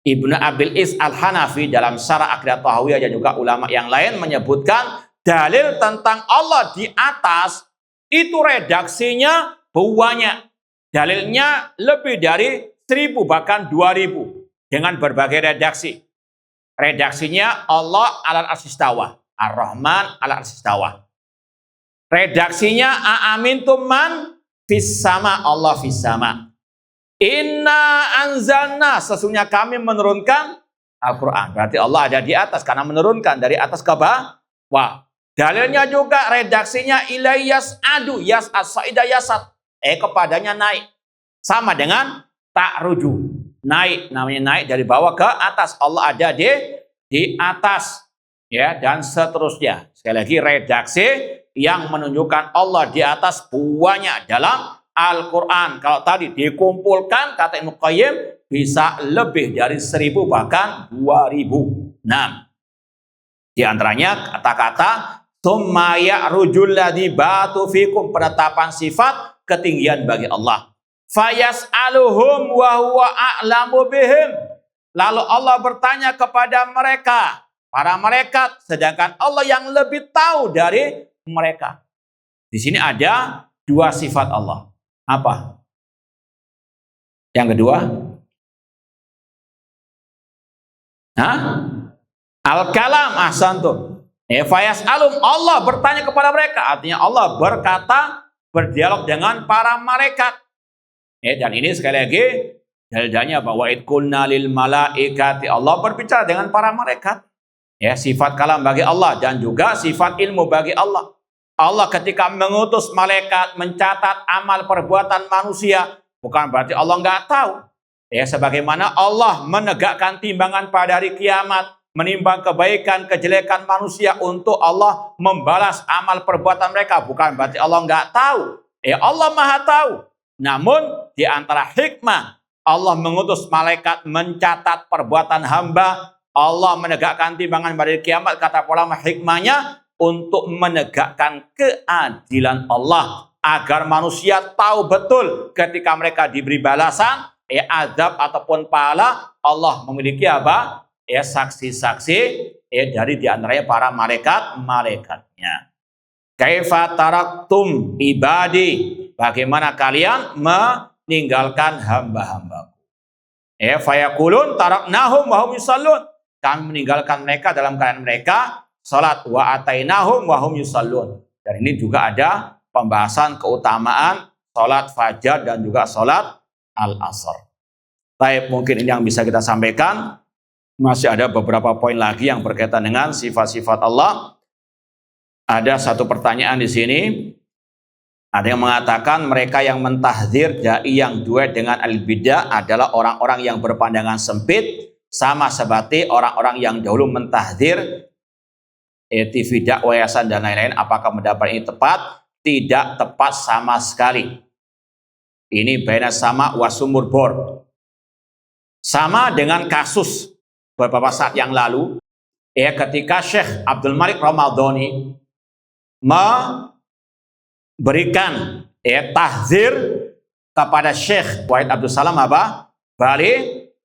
Speaker 1: Ibnu Abil Is Al-Hanafi dalam Syarah Aqidah Tahawiyah dan juga ulama yang lain menyebutkan dalil tentang Allah di atas itu redaksinya banyak. Dalilnya lebih dari 1000 bahkan 2000 dengan berbagai redaksi. Redaksinya Allah alal arsistawa. Ar-Rahman alal arsistawa. Redaksinya a'amintum man fis sama, Allah fis sama. Inna anzalna, sesungguhnya kami menurunkan Al-Quran. Berarti Allah ada di atas karena menurunkan dari atas ke bawah. Dalilnya juga redaksinya ilayyas adu yas'ad saida yasat. Kepadanya naik. Sama dengan ta'ruju. Naik, namanya naik dari bawah ke atas. Allah ada di atas. Ya, dan seterusnya. Sekali lagi redaksi yang menunjukkan Allah di atas banyak dalam Al-Quran. Kalau tadi dikumpulkan, kata Ibnu Qayyim, bisa lebih dari 1000 bahkan 2000. Nah, di antaranya kata-kata tsumma ya'rujul ladzi batu fikum, penetapan sifat ketinggian bagi Allah. Fayas'aluhum wa huwa a'lamu bihim. Lalu Allah bertanya kepada mereka, para malaikat, sedangkan Allah yang lebih tahu dari mereka. Di sini ada 2 sifat Allah. Apa? Yang kedua? Al-kalam, ahsantum. Fayas'alum, Allah bertanya kepada mereka. Artinya Allah berkata, berdialog dengan para malaikat. Dan ini sekali lagi dalilnya bahwa idkulna lil malaikati, Allah berbicara dengan para malaikat. Sifat kalam bagi Allah dan juga sifat ilmu bagi Allah. Allah ketika mengutus malaikat mencatat amal perbuatan manusia, bukan berarti Allah nggak tahu. Sebagaimana Allah menegakkan timbangan pada hari kiamat, menimbang kebaikan, kejelekan manusia untuk Allah membalas amal perbuatan mereka, bukan berarti Allah nggak tahu. Allah maha tahu. Namun di antara hikmah Allah mengutus malaikat mencatat perbuatan hamba, Allah menegakkan timbangan pada hari kiamat, kata ulama hikmahnya untuk menegakkan keadilan Allah agar manusia tahu betul ketika mereka diberi balasan, azab ataupun pahala, Allah memiliki apa? Saksi-saksi dari diantaranya para malaikatnya. Kaifa taraktum ibadi, bagaimana kalian meninggalkan hamba-hambaku. Fayaqulun taraknahum wa hum yusallun, kami meninggalkan mereka dalam keadaan mereka salat, wa atainahum wa hum yusallun. Dan ini juga ada pembahasan keutamaan salat fajar dan juga salat al-asr. Baik, mungkin ini yang bisa kita sampaikan. Masih ada beberapa poin lagi yang berkaitan dengan sifat-sifat Allah. Ada satu pertanyaan di sini. Ada yang mengatakan mereka yang mentahdzir dai yang duet dengan al-bidah adalah orang-orang yang berpandangan sempit, sama seperti orang-orang yang dahulu mentahdzir TV dakwah, yayasan dan lain-lain. Apakah pendapat ini tepat? Tidak tepat sama sekali. Ini baina sama wasumur bor. Sama dengan kasus beberapa saat yang lalu, ketika Syekh Abdul Malik Ramadhani memberikan tahzir kepada Syekh Wahid Abdul Salam Bali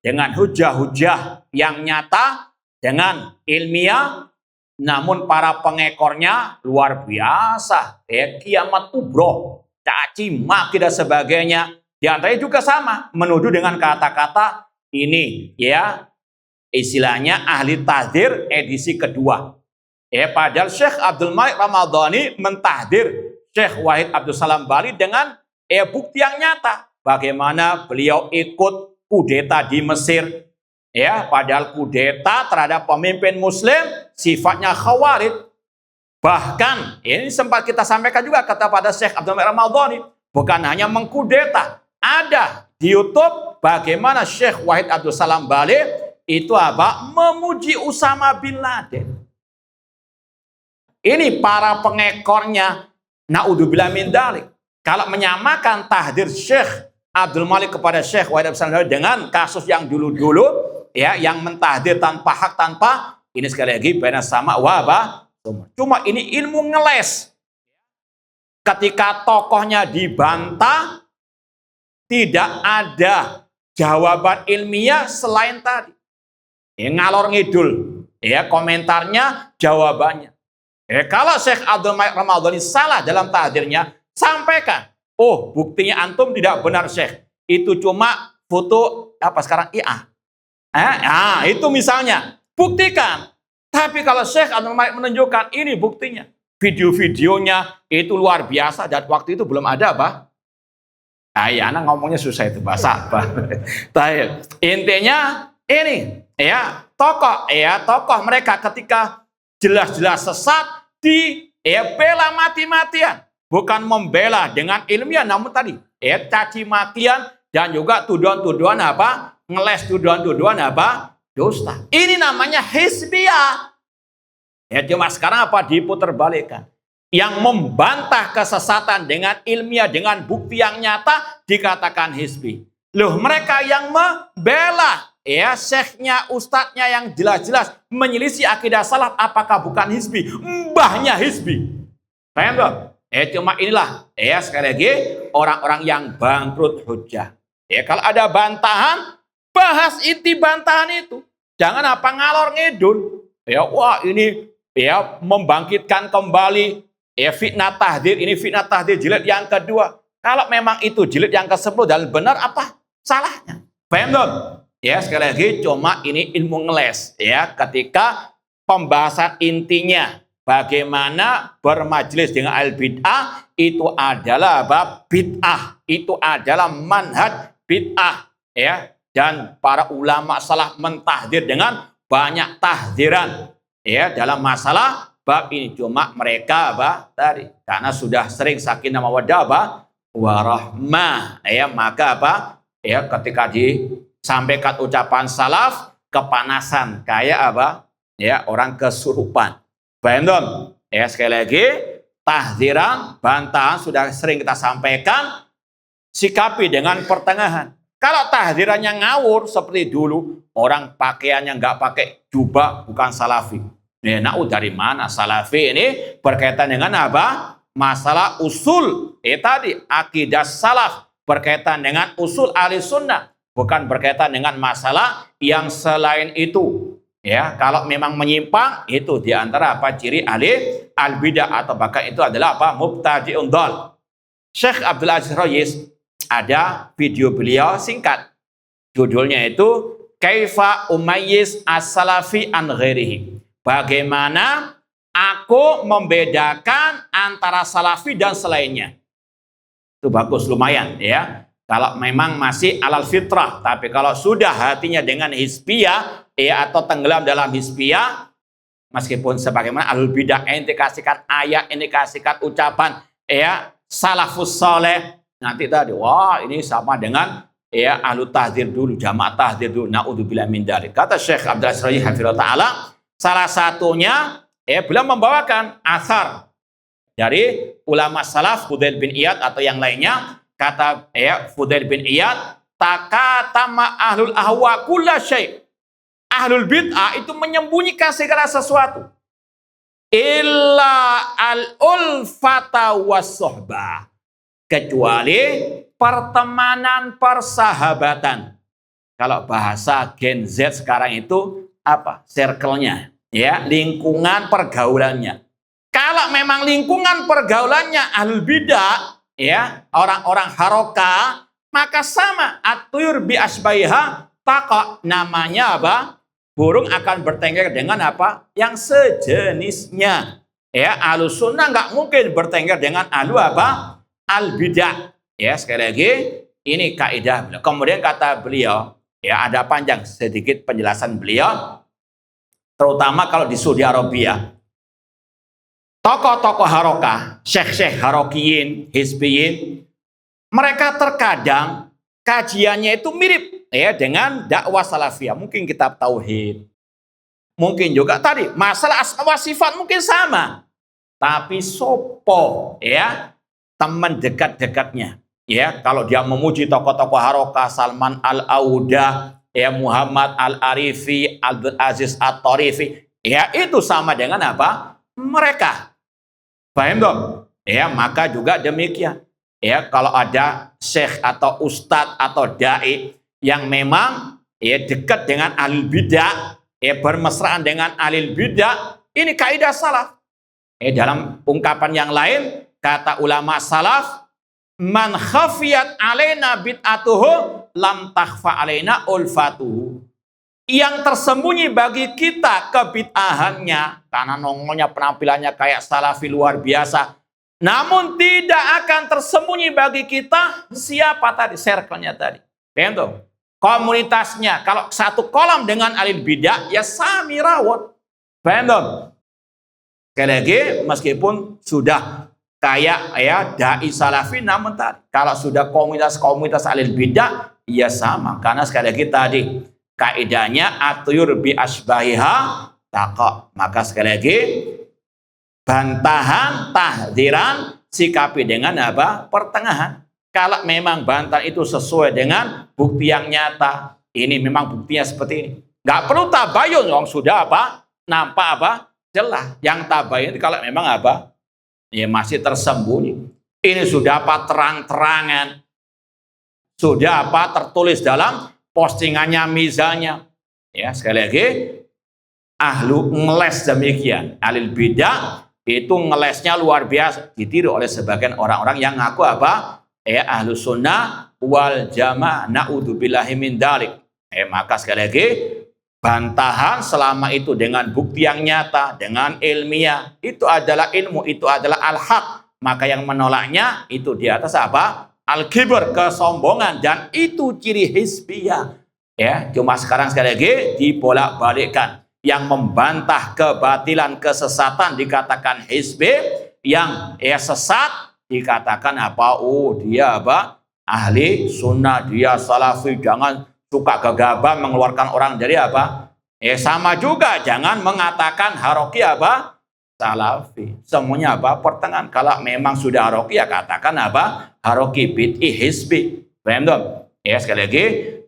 Speaker 1: dengan hujah-hujah yang nyata, dengan ilmiah, namun para pengekornya luar biasa, kiamat kubro, caci maki dan sebagainya. Di antaranya juga sama, menuduh dengan kata-kata ini, istilahnya ahli tahdzir edisi kedua. Padahal Syekh Abdul Malik Ramadhani mentahdir Syekh Wahid Abdul Salam Bali dengan bukti yang nyata. Bagaimana beliau ikut kudeta di Mesir. Padahal kudeta terhadap pemimpin muslim sifatnya khawarij. Bahkan ini sempat kita sampaikan juga kata pada Syekh Abdul Malik Ramadhani, bukan hanya mengkudeta. Ada di YouTube bagaimana Syekh Wahid Abdul Salam Bali itu memuji Usama bin Laden. Ini para pengekornya, naudzubillah min dzalik. Kalau menyamakan tahdir Syekh Abdul Malik kepada Syekh Wahid Abdul Salam Bali dengan kasus yang dulu-dulu, yang mentahdir tanpa hak, tanpa, ini sekali lagi benar sama cuma ini ilmu ngeles. Ketika tokohnya dibantah, tidak ada jawaban ilmiah selain tadi. Ngalor ngidul, komentarnya, jawabannya. Kalau Syekh Abdul Malik Ramadhani salah dalam tahdirnya, sampaikan. Oh, buktinya antum tidak benar Syekh. Itu cuma foto sekarang IA. Itu misalnya. buktikan. Tapi kalau Syekh Abdul Malik menunjukkan ini buktinya, video-videonya itu luar biasa dan waktu itu belum ada apa? Anak ngomongnya susah itu bahasa apa? Intinya ini ya tokoh mereka ketika jelas-jelas sesat bela mati-matian, bukan membela dengan ilmiah, namun tadi caci makian dan juga tuduhan-tuduhan apa? Ngeles tuduhan-tuduhan apa? Dusta. Ini namanya hizbiyah. Ya cuma sekarang apa diputar balikkan. Yang membantah kesesatan dengan ilmiah, dengan bukti yang nyata dikatakan hizbi. Loh, mereka yang membela ya syekhnya, ustadznya yang jelas-jelas menyelisih akidah salaf, apakah bukan hizbi? Mbahnya hizbi. Paham dong? Cuma inilah sekali lagi orang-orang yang bangkrut hujjah. Kalau ada bantahan, bahas inti bantahan itu. Jangan apa ngalor ngidul. Wah ini membangkitkan kembali fitnah tahdzir, ini fitnah tahdzir jilid yang kedua. Kalau memang itu jilid yang ke-10 dan benar, apa salahnya? Paham dong? Sekali lagi cuma ini ilmu ngeles ketika pembahasan intinya bagaimana bermajelis dengan al-bid'ah itu adalah bid'ah, itu adalah manhaj bid'ah dan para ulama salaf mentahdzir dengan banyak tahdziran dalam masalah bab ini. Cuma mereka tadi karena sudah sering sakinah mawaddah warahmah maka ketika disampaikan ucapan salaf kepanasan kayak orang kesurupan. Paham dong? Sekali lagi tahdziran, bantahan sudah sering kita sampaikan, sikapi dengan pertengahan. Kalau tahdzirannya ngawur seperti dulu, orang pakaiannya nggak pakai jubah, bukan salafi. Dari mana salafi ini berkaitan dengan apa? Masalah usul. Tadi akidah salaf berkaitan dengan usul ahli sunnah, bukan berkaitan dengan masalah yang selain itu. Kalau memang menyimpang itu diantara apa ciri ahli al-bidah atau bahkan itu adalah apa mubtadi'un dhal. Syekh Abdul Aziz Rayis ada video beliau singkat, judulnya itu Kaifa Umayyiz as-Salafi an ghairihi. Bagaimana aku membedakan antara salafi dan selainnya. Itu bagus, lumayan kalau memang masih alal fitrah. Tapi kalau sudah hatinya dengan hizbiyah atau tenggelam dalam hizbiyah, meskipun sebagaimana ahlul bidah indikasikan ayat, indikasikan ucapan salafus saleh, nanti tadi wah ini sama dengan ahlu tahdzir dulu, jamaah tahdzir dulu, naudzubillah min dzalik. Kata Syekh Abdul Aziz Rayis hafizahullah taala, salah satunya beliau membawakan asar dari ulama salaf Fudail bin Iyad atau yang lainnya. Kata Fudail bin Iyad, takatama ahlul ahwa kulla syai'. Ahlul bid'ah itu menyembunyikan segala sesuatu. Illa al-ulfata was-suhbah. Kecuali pertemanan, persahabatan. Kalau bahasa Gen Z sekarang itu apa? Circle-nya, lingkungan pergaulannya. Kalau memang lingkungan pergaulannya ahlul bidah, orang-orang harokah, maka sama at-tuyur bi asbaiha taqa, namanya apa? Burung akan bertengger dengan apa? Yang sejenisnya. Ahlus sunnah nggak mungkin bertengger dengan ahlu apa? Al-bidah. Sekali lagi ini kaidah beliau. Kemudian kata beliau, ada panjang sedikit penjelasan beliau, terutama kalau di Saudi Arabia. Tokoh-tokoh harokah, syekh-syekh harokiyin, hizbiyin, mereka terkadang kajiannya itu mirip dengan dakwah salafiyah. Mungkin kitab tauhid, mungkin juga tadi masalah asma sifat mungkin sama, tapi sopo teman dekat-dekatnya. Kalau dia memuji tokoh-tokoh harokah, Salman Al-Auda, Muhammad Al-Arifi, Abdul Aziz At-Tarifi, itu sama dengan apa? Mereka. Paham dong? Maka juga demikian. Kalau ada syekh atau ustadz atau dai yang memang dekat dengan ahlul bidah, bermesraan dengan ahlul bidah, ini kaidah salaf. Dalam ungkapan yang lain, kata ulama salaf, man khafiyat alaina bid'atuhu lam takhfa alaina ulfatuhu. yang tersembunyi bagi kita kebid'ahannya, karena nongolnya penampilannya kayak salafi luar biasa, namun tidak akan tersembunyi bagi kita siapa tadi, circle-nya tadi. Paham tuh? Komunitasnya, kalau satu kolam dengan alil bidah, ya sami rawat. Paham tuh? Sekali lagi, meskipun sudah kayak ya dai salafi, namun tadi kalau sudah komunitas alil bidah, ya sama. Karena sekali lagi tadi kaidahnya atuyur bi asbahiha taqa. Maka sekali lagi bantahan, tahdiran, sikapi dengan apa? Pertengahan. Kalau memang bantahan itu sesuai dengan bukti yang nyata, ini memang buktinya seperti ini. Nggak perlu tabayun, yang sudah apa? Nampak apa? Jelas. Yang tabayun kalau memang apa? Ya masih tersembunyi. Ini sudah apa? Terang-terangan. Sudah apa? Tertulis dalam postingannya misalnya. Ya, sekali lagi, ahlu ngeles demikian. Alil bidah itu ngelesnya luar biasa, ditiru oleh sebagian orang-orang yang ngaku apa? Ya, ahlu sunnah wal jamaah, na'udzubillahi min dzalik. Maka sekali lagi, bantahan selama itu dengan bukti yang nyata, dengan ilmiah, itu adalah ilmu, itu adalah al-haq. Maka yang menolaknya itu di atas apa? Al-kibr, kesombongan, dan itu ciri hizbiyah. Ya, cuma sekarang sekali lagi dibolak-balikkan. Yang membantah kebatilan, kesesatan dikatakan hizbi, yang sesat dikatakan apa? Oh, dia apa? Ahli sunnah, dia salafi, jangan suka gegabah mengeluarkan orang dari apa? Sama juga, jangan mengatakan haroki apa? Salafi. Semuanya apa? Pertengahan. Kalau memang sudah haroki, ya katakan apa? Haroki bid'i hizbi. Paham dong? Ya, sekali lagi,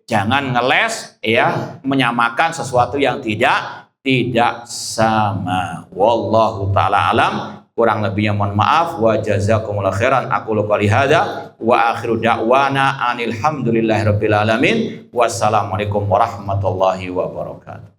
Speaker 1: jangan ngeles, ya, menyamakan sesuatu yang tidak sama. Wallahu ta'ala alam. Kurang lebihnya mohon maaf. Wa jazakumullah khairan. Aku qouli hadza wa akhiru da'wana anil hamdulillahirabbil alamin. Wassalamualaikum warahmatullahi wabarakatuh.